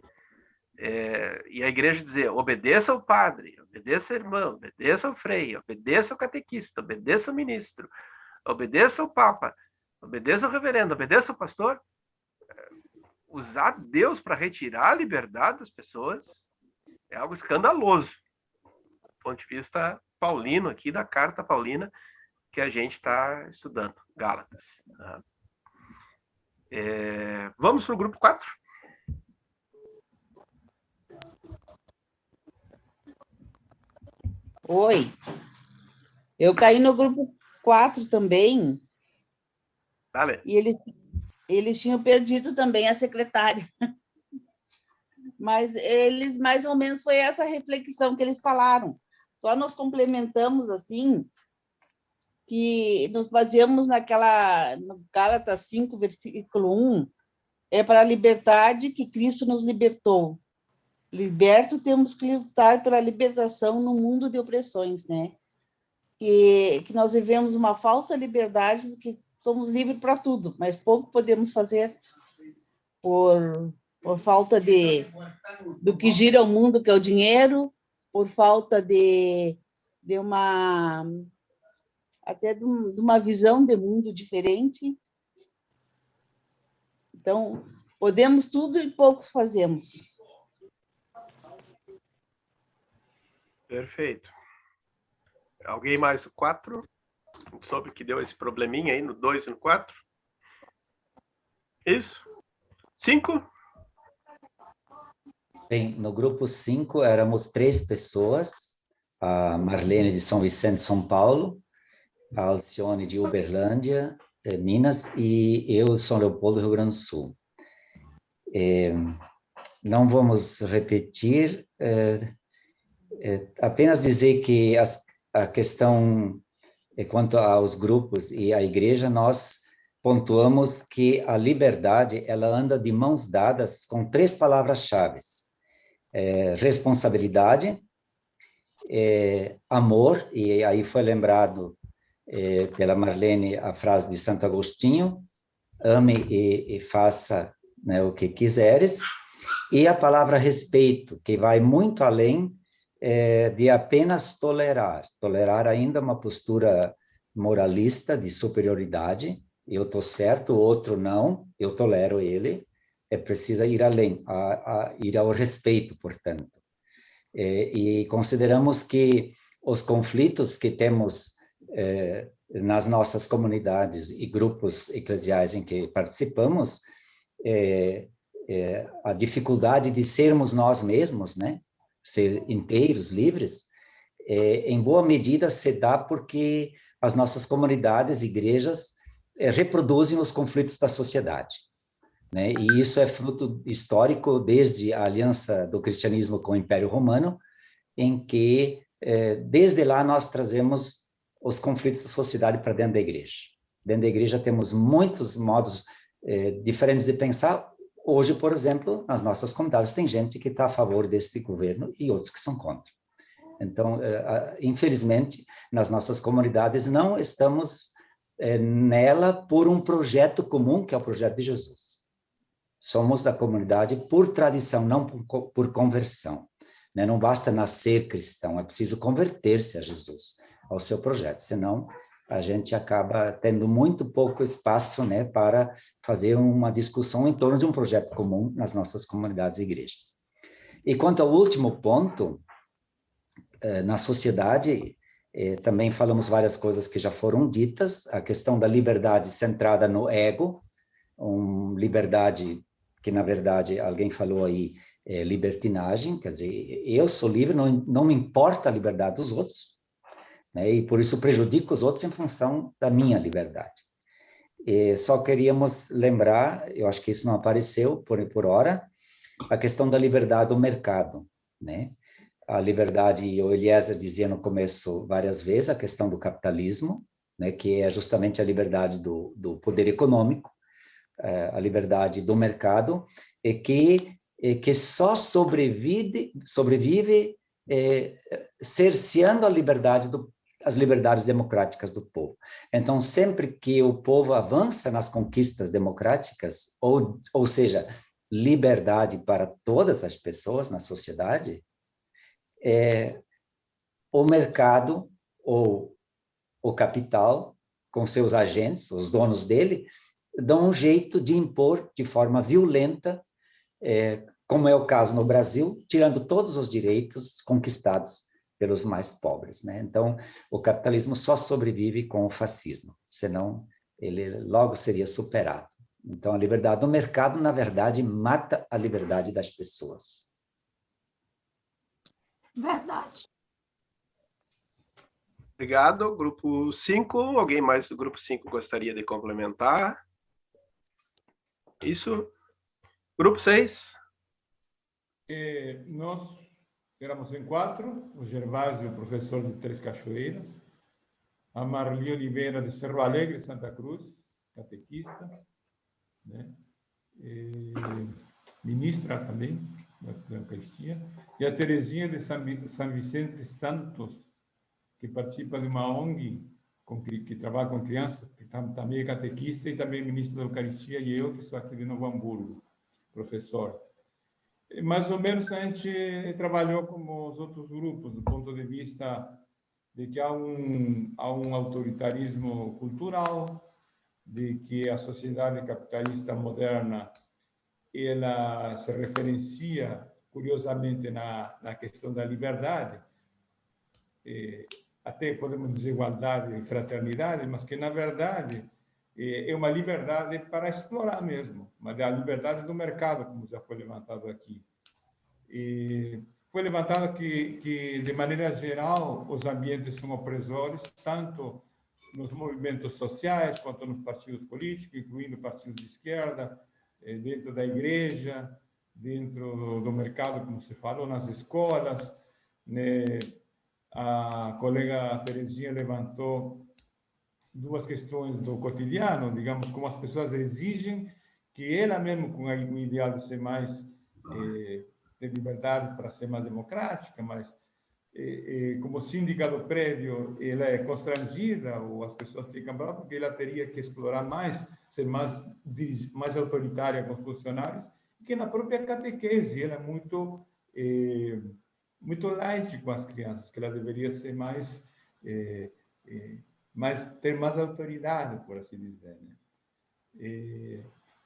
E a igreja dizer, obedeça ao padre, obedeça ao irmão, obedeça ao frei, obedeça ao catequista, obedeça ao ministro, obedeça ao papa, obedeça ao reverendo, obedeça ao pastor. Usar Deus para retirar a liberdade das pessoas é algo escandaloso, do ponto de vista paulino aqui, da carta paulina que a gente está estudando, Gálatas. Vamos para o grupo 4? Oi, eu caí no grupo 4 também, Dale. e eles tinham perdido também a secretária. Mas eles, mais ou menos, foi essa reflexão que eles falaram. Só nós complementamos, assim, que nos baseamos no Gálatas 5, versículo 1, é para a liberdade que Cristo nos libertou. Liberto, temos que lutar pela libertação no mundo de opressões, né? Que nós vivemos uma falsa liberdade, porque somos livres para tudo, mas pouco podemos fazer por falta do que gira o mundo, que é o dinheiro, por falta de uma visão de mundo diferente. Então, podemos tudo e poucos fazemos. Perfeito. Alguém mais o 4? Soube que deu esse probleminha aí no 2 e no 4? Isso? 5? Bem, no grupo 5 éramos 3 pessoas, a Marlene de São Vicente, São Paulo, a Alcione de Uberlândia, Minas, e eu de São Leopoldo, Rio Grande do Sul. Não vamos repetir, apenas dizer que a questão quanto aos grupos e à igreja, nós pontuamos que a liberdade, ela anda de mãos dadas com 3 palavras-chave: responsabilidade, amor, e aí foi lembrado pela Marlene a frase de Santo Agostinho, ame e faça, né, o que quiseres, e a palavra respeito, que vai muito além de apenas tolerar. Tolerar ainda uma postura moralista de superioridade, eu estou certo, o outro não, eu tolero ele, precisa ir além, ir ao respeito, portanto. E consideramos que os conflitos que temos nas nossas comunidades e grupos eclesiais em que participamos, a dificuldade de sermos nós mesmos, né? Ser inteiros, livres, em boa medida se dá porque as nossas comunidades, igrejas, reproduzem os conflitos da sociedade, né? E isso é fruto histórico desde a aliança do cristianismo com o Império Romano, em que, desde lá, nós trazemos os conflitos da sociedade para dentro da igreja. Dentro da igreja temos muitos modos diferentes de pensar, Hoje, por exemplo, nas nossas comunidades tem gente que está a favor deste governo e outros que são contra. Então, infelizmente, nas nossas comunidades não estamos nela por um projeto comum, que é o projeto de Jesus. Somos da comunidade por tradição, não por conversão. Né? Não basta nascer cristão, é preciso converter-se a Jesus, ao seu projeto, senão a gente acaba tendo muito pouco espaço, né, para fazer uma discussão em torno de um projeto comum nas nossas comunidades e igrejas. E quanto ao último ponto, na sociedade, também falamos várias coisas que já foram ditas, a questão da liberdade centrada no ego, liberdade que, na verdade, alguém falou aí, libertinagem, quer dizer, eu sou livre, não me importa a liberdade dos outros, né, e por isso prejudico os outros em função da minha liberdade. E só queríamos lembrar, eu acho que isso não apareceu por hora, a questão da liberdade do mercado, né? A liberdade, o Eliezer dizia no começo várias vezes, a questão do capitalismo, né, que é justamente a liberdade do poder econômico, a liberdade do mercado, e que só sobrevive cerceando as liberdades democráticas do povo. Então, sempre que o povo avança nas conquistas democráticas, ou seja, liberdade para todas as pessoas na sociedade, o mercado ou o capital, com seus agentes, os donos dele, dão um jeito de impor de forma violenta, como é o caso no Brasil, tirando todos os direitos conquistados pelos mais pobres, né? Então, o capitalismo só sobrevive com o fascismo, senão ele logo seria superado. Então, a liberdade do mercado, na verdade, mata a liberdade das pessoas. Verdade. Obrigado. Grupo 5, alguém mais do grupo 5 gostaria de complementar? Isso. Grupo 6. Nós éramos em 4, o Gervásio, professor de Três Cachoeiras, a Marli Oliveira de Cerro Alegre, Santa Cruz, catequista, né? Ministra também da Eucaristia, e a Terezinha de São Vicente Santos, que participa de uma ONG que trabalha com crianças, que também é catequista e também ministra da Eucaristia, e eu, que sou aqui de Novo Hamburgo, professor. Mais ou menos a gente trabalhou como os outros grupos, do ponto de vista de que há um autoritarismo cultural, de que a sociedade capitalista moderna ela se referencia, curiosamente, na questão da liberdade, até podemos dizer igualdade e fraternidade, mas que, na verdade, é uma liberdade para explorar mesmo, mas é a liberdade do mercado, como já foi levantado aqui. E foi levantado que, de maneira geral, os ambientes são opressores, tanto nos movimentos sociais, quanto nos partidos políticos, incluindo partidos de esquerda, dentro da igreja, dentro do mercado, como se falou, nas escolas, né? A colega Terezinha levantou duas questões do cotidiano, digamos, como as pessoas exigem que ela mesmo, com o ideal de ser mais, de liberdade para ser mais democrática, mas como síndica do prédio, ela é constrangida, ou as pessoas ficam bravas, porque ela teria que explorar mais, ser mais autoritária com os funcionários, que na própria catequese, ela é muito light com as crianças, que ela deveria ser ter mais autoridade, por assim dizer, né?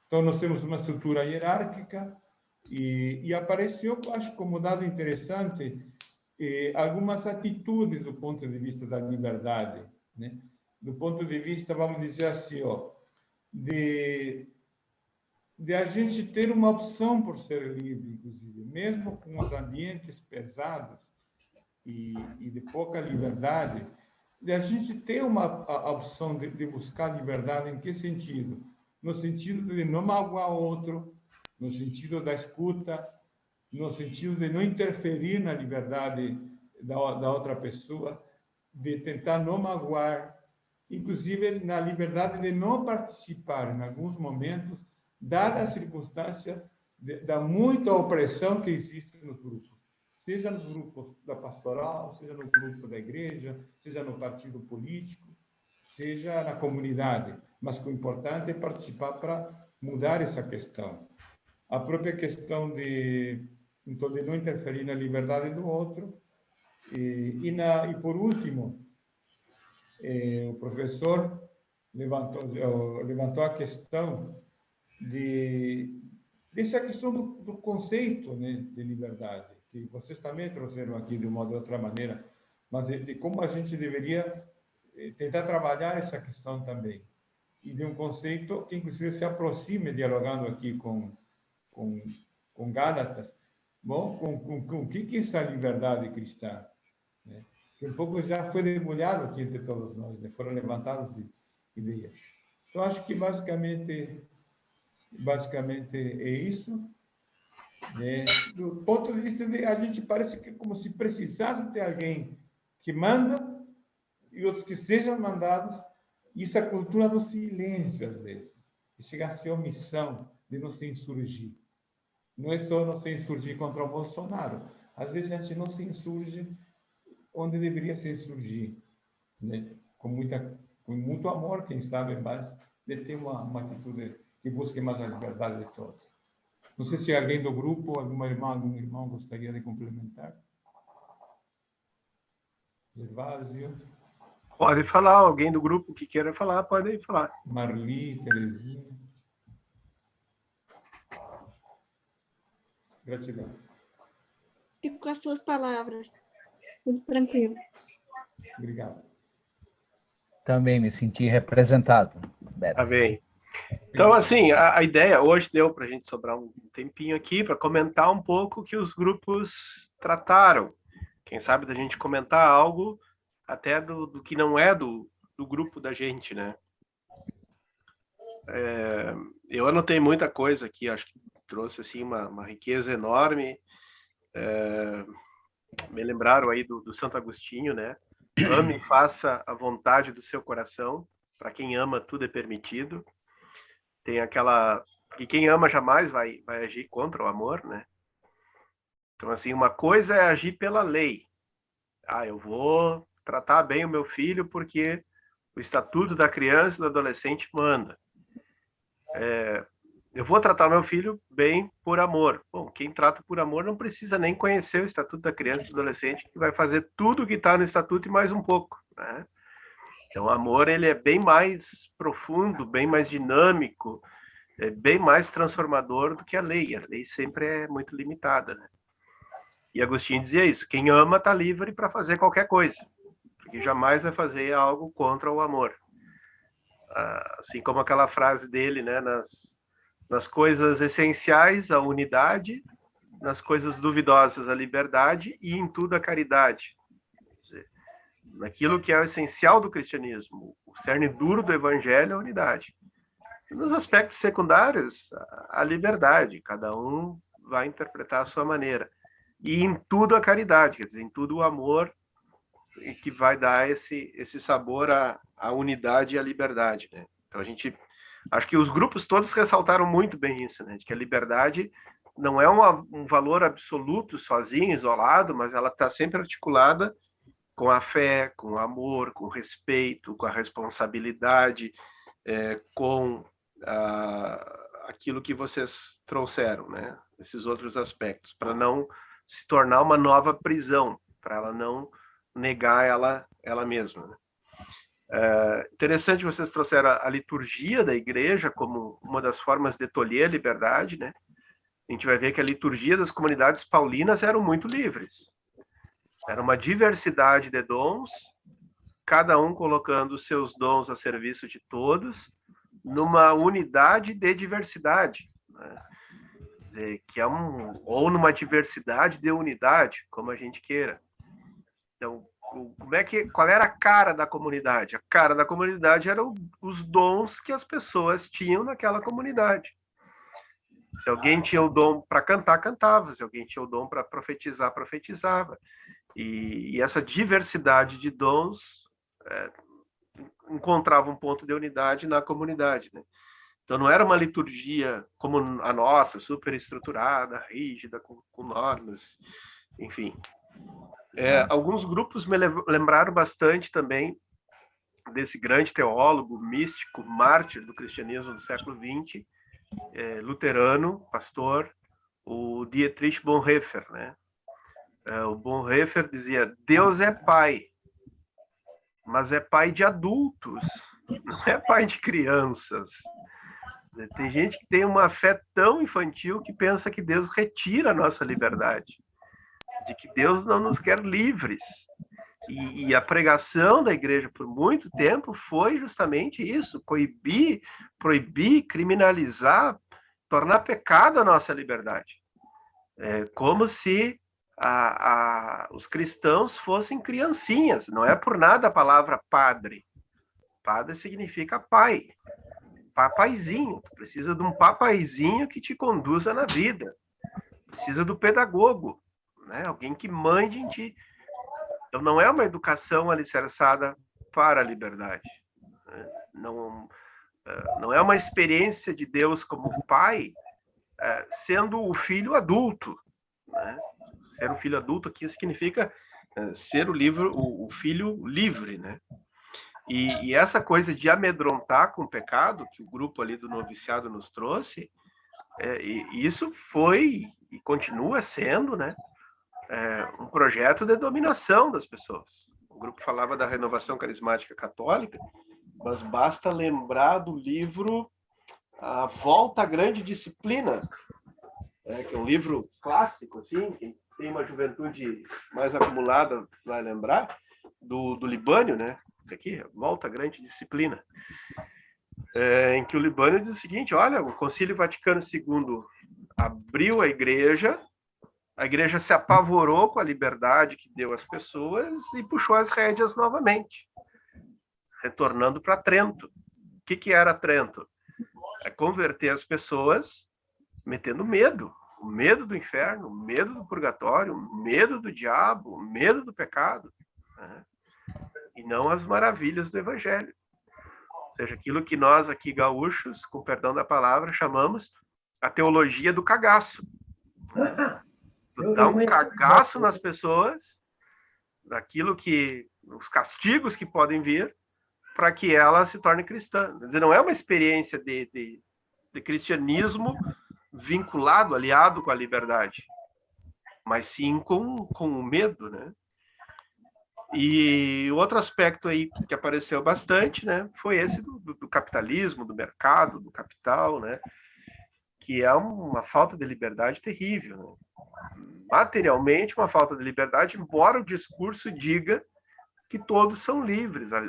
Então, nós temos uma estrutura hierárquica e apareceu, acho, como dado interessante, algumas atitudes do ponto de vista da liberdade, né? Do ponto de vista, vamos dizer assim, de a gente ter uma opção por ser livre, inclusive, mesmo com os ambientes pesados e de pouca liberdade, de a gente ter a opção de buscar liberdade. Em que sentido? No sentido de não magoar o outro, no sentido da escuta, no sentido de não interferir na liberdade da outra pessoa, de tentar não magoar, inclusive na liberdade de não participar, em alguns momentos, dada a circunstância da muita opressão que existe no grupo, seja no grupo da pastoral, seja no grupo da igreja, seja no partido político, seja na comunidade. Mas o importante é participar para mudar essa questão. A própria questão de não interferir na liberdade do outro. E por último, o professor levantou a questão dessa questão do conceito, né, de liberdade, que vocês também trouxeram aqui de uma ou de outra maneira, mas de como a gente deveria tentar trabalhar essa questão também, e de um conceito que inclusive se aproxime, dialogando aqui com Gálatas, bom, com o que é essa liberdade cristã, né? Que um pouco já foi debulhado aqui entre todos nós, né? Foram levantadas ideias. Então, acho que basicamente é isso, né? Do ponto de vista de a gente parece que é como se precisasse ter alguém que manda e outros que sejam mandados, e essa cultura do silêncio, às vezes, que chega a ser omissão, de não se insurgir. Não é só não se insurgir contra o Bolsonaro. Às vezes a gente não se insurge onde deveria se insurgir, né? Com muito amor, quem sabe, mas de ter uma atitude que busque mais a liberdade de todos. Não sei se alguém do grupo, algum irmão gostaria de complementar. Gervásio. Pode falar, alguém do grupo que queira falar, pode falar. Marli, Terezinha. Gratidão. Fico com as suas palavras. Muito tranquilo. Obrigado. Também me senti representado, Beto. Tá bem. Então, assim, a ideia, hoje deu para a gente sobrar um tempinho aqui para comentar um pouco o que os grupos trataram. Quem sabe da gente comentar algo até do que não é do grupo da gente, né? Eu anotei muita coisa aqui, acho que trouxe assim, uma riqueza enorme. Me lembraram aí do Santo Agostinho, né? Ame e faça a vontade do seu coração. Para quem ama, tudo é permitido. Tem aquela... E quem ama jamais vai agir contra o amor, né? Então, assim, uma coisa é agir pela lei. Eu vou tratar bem o meu filho porque o Estatuto da Criança e do Adolescente manda. Eu vou tratar meu filho bem por amor. Bom, quem trata por amor não precisa nem conhecer o Estatuto da Criança e do Adolescente, que vai fazer tudo o que está no Estatuto e mais um pouco, né? Então, o amor, ele é bem mais profundo, bem mais dinâmico, bem mais transformador do que a lei. A lei sempre é muito limitada, né? E Agostinho dizia isso: quem ama está livre para fazer qualquer coisa, porque jamais vai fazer algo contra o amor. Assim como aquela frase dele, né? Nas coisas essenciais, a unidade, nas coisas duvidosas, a liberdade, e em tudo a caridade. Quer dizer, naquilo que é o essencial do cristianismo, o cerne duro do evangelho é a unidade. E nos aspectos secundários, a liberdade, cada um vai interpretar a sua maneira. E em tudo a caridade, quer dizer, em tudo o amor, que vai dar esse sabor à unidade e à liberdade, né? Então, acho que os grupos todos ressaltaram muito bem isso, né? De que a liberdade não é um valor absoluto, sozinho, isolado, mas ela está sempre articulada com a fé, com o amor, com o respeito, com a responsabilidade, com aquilo que vocês trouxeram, né? Esses outros aspectos, para não se tornar uma nova prisão, para ela não negar ela mesma, né? Interessante, vocês trouxeram a liturgia da igreja como uma das formas de tolher a liberdade, né? A gente vai ver que a liturgia das comunidades paulinas eram muito livres. Era uma diversidade de dons, cada um colocando os seus dons a serviço de todos, numa unidade de diversidade, né? Quer dizer, que ou numa diversidade de unidade, como a gente queira. Então, qual era a cara da comunidade? A cara da comunidade eram os dons que as pessoas tinham naquela comunidade. Se alguém tinha o dom para cantar, cantava. Se alguém tinha o dom para profetizar, profetizava. E essa diversidade de dons encontrava um ponto de unidade na comunidade, né? Então, não era uma liturgia como a nossa, super estruturada, rígida, com normas, enfim. Alguns grupos me lembraram bastante também desse grande teólogo, místico, mártir do cristianismo do século XX, luterano, pastor, o Dietrich Bonhoeffer, né? O Bonhoeffer dizia: Deus é pai, mas é pai de adultos, não é pai de crianças. Tem gente que tem uma fé tão infantil que pensa que Deus retira a nossa liberdade, de que Deus não nos quer livres. E a pregação da igreja por muito tempo foi justamente isso: proibir, criminalizar, tornar pecado a nossa liberdade. Como se os cristãos fossem criancinhas. Não é por nada a palavra padre. Padre significa pai. Papaizinho. Tu precisa de um papaizinho que te conduza na vida. Precisa do pedagogo, né? Alguém que mande em ti. Então, não é uma educação alicerçada para a liberdade. Não é uma experiência de Deus como pai, sendo o filho adulto, né? Ser um filho adulto aqui significa ser o filho livre, né? E essa coisa de amedrontar com o pecado, que o grupo ali do noviciado nos trouxe, isso foi e continua sendo, né, um projeto de dominação das pessoas. O grupo falava da renovação carismática católica, mas basta lembrar do livro A Volta à Grande Disciplina, que é um livro clássico, assim, quem tem uma juventude mais acumulada vai lembrar, do Libânio, né? Isso aqui, Volta à Grande Disciplina, em que o Libânio diz o seguinte: olha, o Concílio Vaticano II abriu a igreja se apavorou com a liberdade que deu às pessoas e puxou as rédeas novamente, retornando para Trento. O que era Trento? Converter as pessoas metendo medo, o medo do inferno, o medo do purgatório, o medo do diabo, o medo do pecado, né? E não as maravilhas do evangelho. Ou seja, aquilo que nós aqui gaúchos, com perdão da palavra, chamamos a teologia do cagaço. Tu dá um cagaço nas pessoas, daquilo que, os castigos que podem vir, para que ela se torne cristã. Quer dizer, não é uma experiência de cristianismo vinculado, aliado com a liberdade, mas sim com o medo, né? E outro aspecto aí que apareceu bastante, né, foi esse do capitalismo, do mercado, do capital, né, que é uma falta de liberdade terrível, né? Materialmente, uma falta de liberdade, embora o discurso diga que todos são livres, a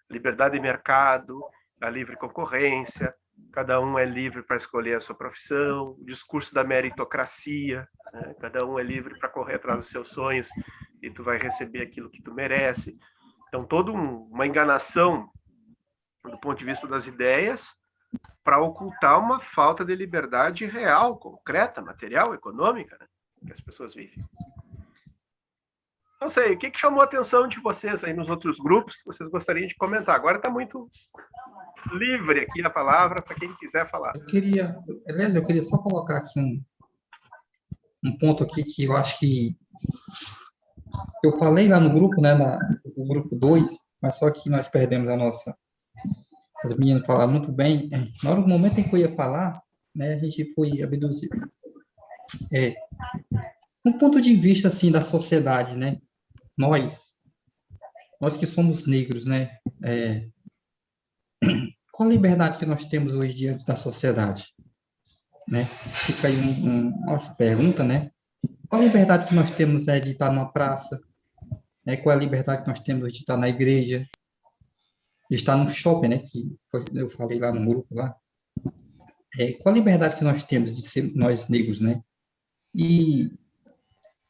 liberdade de mercado, a livre concorrência, cada um é livre para escolher a sua profissão, o discurso da meritocracia, né? Cada um é livre para correr atrás dos seus sonhos e tu vai receber aquilo que tu merece. Então, toda uma enganação do ponto de vista das ideias para ocultar uma falta de liberdade real, concreta, material, econômica, né, que as pessoas vivem. Não sei, o que chamou a atenção de vocês aí nos outros grupos que vocês gostariam de comentar? Agora está muito livre aqui a palavra para quem quiser falar. Eu queria só colocar aqui um ponto aqui que eu acho que eu falei lá no grupo, né, no grupo 2, mas só que nós perdemos as meninas falaram muito bem. Na hora do momento em que eu ia falar, né, a gente foi abduzido. Um ponto de vista, assim, da sociedade, né, nós que somos negros, né, qual a liberdade que nós temos hoje diante da sociedade? Né? Fica aí uma pergunta, né? Qual a liberdade que nós temos de estar numa praça? Né? Qual a liberdade que nós temos de estar na igreja? De estar no shopping, né? Que eu falei lá no grupo lá. Qual a liberdade que nós temos de ser nós negros, né? E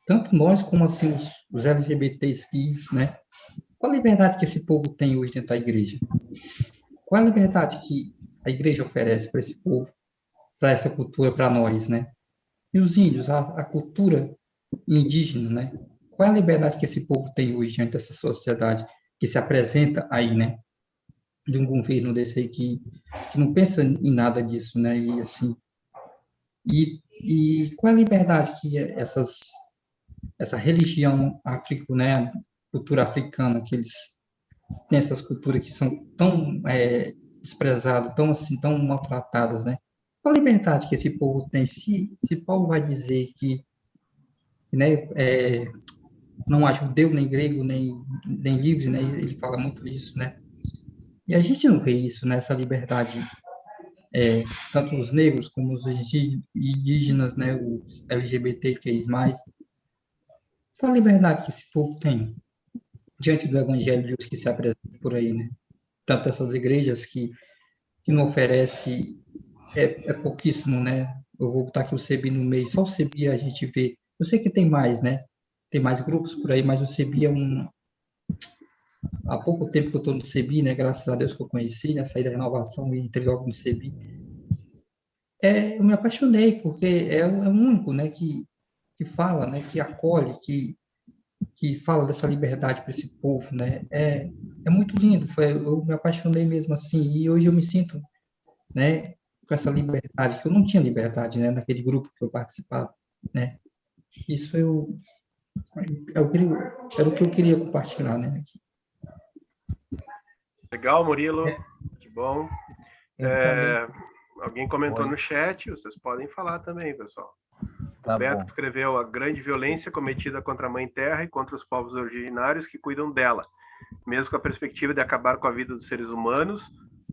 tanto nós como assim os LGBTs, né? Qual a liberdade que esse povo tem hoje dentro da igreja? Qual a liberdade que a igreja oferece para esse povo, para essa cultura, para nós, né? E os índios, a cultura indígena, né? Qual é a liberdade que esse povo tem hoje diante dessa sociedade que se apresenta aí, né? de um governo desse aí que não pensa em nada disso, né? E assim, e qual é a liberdade que essa religião né, cultura africana, que eles têm essas culturas que são tão desprezadas, tão assim, tão maltratadas, né? Qual a liberdade que esse povo tem? Se Paulo vai dizer que né, não há judeu, nem grego, nem livre, né? Ele fala muito isso, né? E a gente não vê isso, né? Essa liberdade, tanto os negros como os indígenas, né? Os LGBTQIA+. Qual a liberdade que esse povo tem diante do evangelho de Deus que se apresenta por aí, né? Tanto essas igrejas que não oferece pouquíssimo, né? Eu vou botar aqui o CEBI no meio, só o CEBI a gente vê. Eu sei que tem mais, né? Tem mais grupos por aí, mas o CEBI há pouco tempo que eu estou no CEBI, né? Graças a Deus que eu conheci, né? Saí da renovação e entrei logo no CEBI. Eu me apaixonei, porque é o único, né? Que fala, né? Que acolhe, que fala dessa liberdade para esse povo, né? É muito lindo. Eu me apaixonei mesmo assim, e hoje eu me sinto, né? Com essa liberdade, que eu não tinha liberdade, né? Naquele grupo que eu participava, né? Isso era o que eu queria compartilhar, né? Aqui. Legal, Murilo. Que bom. Alguém comentou no chat, vocês podem falar também, pessoal. O Beto escreveu: a grande violência cometida contra a Mãe Terra e contra os povos originários que cuidam dela, mesmo com a perspectiva de acabar com a vida dos seres humanos,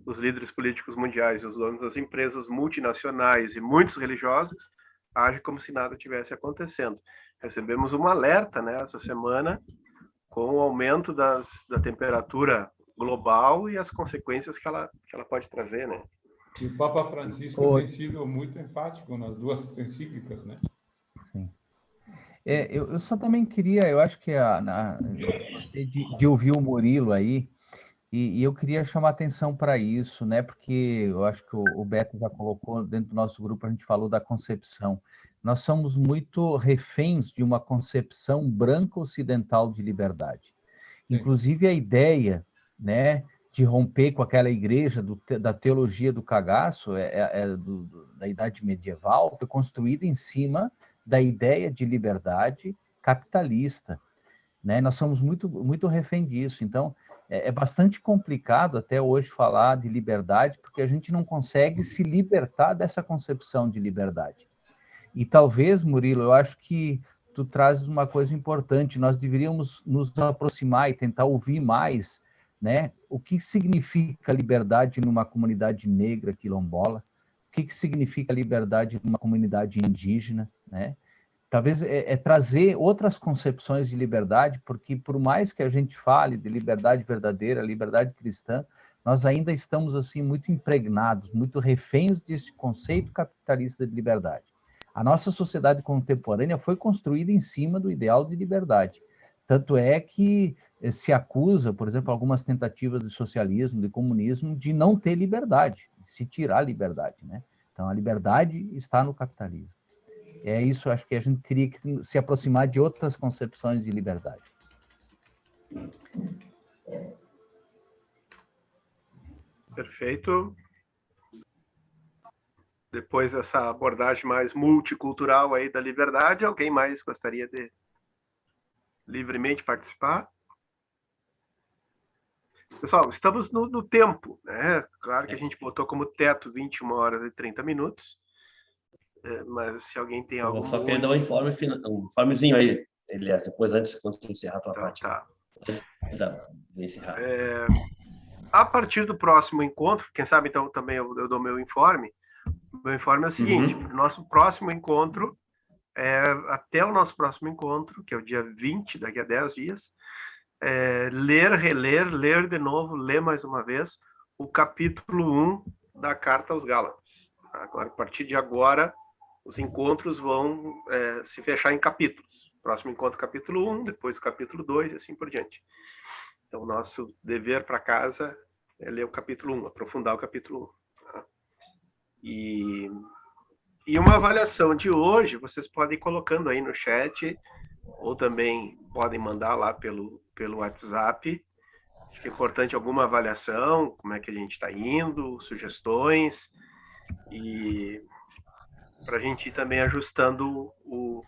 os líderes políticos mundiais e os donos das empresas multinacionais e muitos religiosos agem como se nada tivesse acontecendo. Recebemos um alerta, né, essa semana, com o aumento da temperatura global e as consequências que ela pode trazer, né? E o Papa Francisco tem sido muito enfático nas duas encíclicas, né? Sim. Eu só também queria, eu acho que gostei de ouvir o Murilo aí, e eu queria chamar atenção para isso, né? Porque eu acho que o Beto já colocou dentro do nosso grupo, a gente falou da concepção. Nós somos muito reféns de uma concepção branca ocidental de liberdade. Sim. Inclusive a ideia, né, de romper com aquela igreja da teologia do cagaço, da Idade Medieval, foi construída em cima da ideia de liberdade capitalista, né? Nós somos muito, muito refém disso. Então, é bastante complicado até hoje falar de liberdade, porque a gente não consegue se libertar dessa concepção de liberdade. E talvez, Murilo, eu acho que tu trazes uma coisa importante, nós deveríamos nos aproximar e tentar ouvir mais, né? O que significa liberdade numa comunidade negra quilombola? O que significa liberdade numa comunidade indígena, né? Talvez trazer outras concepções de liberdade, porque por mais que a gente fale de liberdade verdadeira, liberdade cristã, nós ainda estamos assim muito impregnados, muito reféns desse conceito capitalista de liberdade. A nossa sociedade contemporânea foi construída em cima do ideal de liberdade. Tanto é que se acusa, por exemplo, algumas tentativas de socialismo, de comunismo, de não ter liberdade, de se tirar a liberdade, né? Então, a liberdade está no capitalismo. É isso, acho que a gente teria que se aproximar de outras concepções de liberdade. Perfeito. Depois dessa abordagem mais multicultural aí da liberdade, alguém mais gostaria de livremente participar? Pessoal, estamos no tempo, né? Claro que a gente botou como teto 21 horas e 30 minutos, mas se alguém tem algum... Só queria dar um informezinho aí, Elias, depois antes, quando tu encerrar a tua parte. Tá. De encerrar. A partir do próximo encontro, quem sabe então também eu dou meu informe. Meu informe é o seguinte: nosso próximo encontro, até o nosso próximo encontro, que é o dia 20, daqui a 10 dias, ler, reler, ler de novo, ler mais uma vez o capítulo 1 da Carta aos Gálatas. Agora, a partir de agora, os encontros vão se fechar em capítulos. Próximo encontro, capítulo 1, depois o capítulo 2 e assim por diante. Então, o nosso dever para casa é ler o capítulo 1, aprofundar o capítulo 1. Tá? E uma avaliação de hoje, vocês podem ir colocando aí no chat, ou também podem mandar lá pelo WhatsApp, Acho que é importante alguma avaliação, como é que a gente está indo, sugestões, e para a gente ir também ajustando o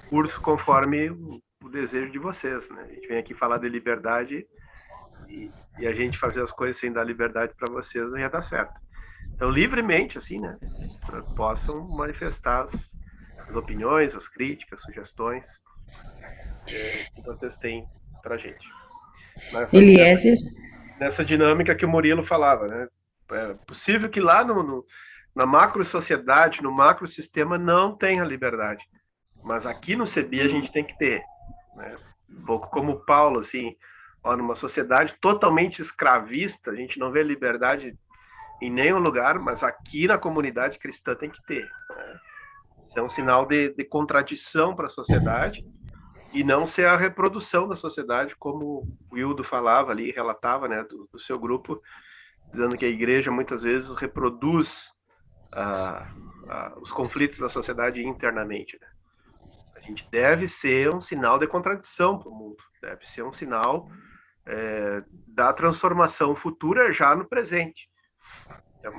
curso conforme o desejo de vocês, né? A gente vem aqui falar de liberdade e a gente fazer as coisas sem dar liberdade para vocês não ia dar certo. Então, livremente, assim, né? Possam manifestar as opiniões, as críticas, sugestões que vocês têm para a gente. Eliezer? Nessa dinâmica que o Murilo falava, né? É possível que lá na macro-sociedade, no macro-sistema, não tenha liberdade. Mas aqui no CEBI a gente tem que ter. Né? Um pouco como o Paulo, assim, ó, numa sociedade totalmente escravista, a gente não vê liberdade em nenhum lugar, mas aqui na comunidade cristã tem que ter. Né? Isso é um sinal de contradição para a sociedade e não ser a reprodução da sociedade, como o Hildo falava ali, relatava, né, do seu grupo, dizendo que a igreja muitas vezes reproduz os conflitos da sociedade internamente. Né? A gente deve ser um sinal de contradição para o mundo, deve ser um sinal da transformação futura já no presente. Então,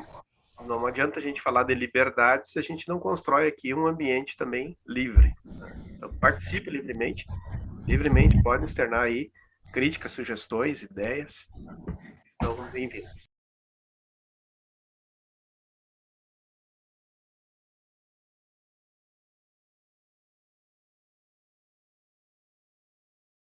não adianta a gente falar de liberdade se a gente não constrói aqui um ambiente também livre. Né? Então, participe livremente, pode externar aí críticas, sugestões, ideias. Então, bem-vindos.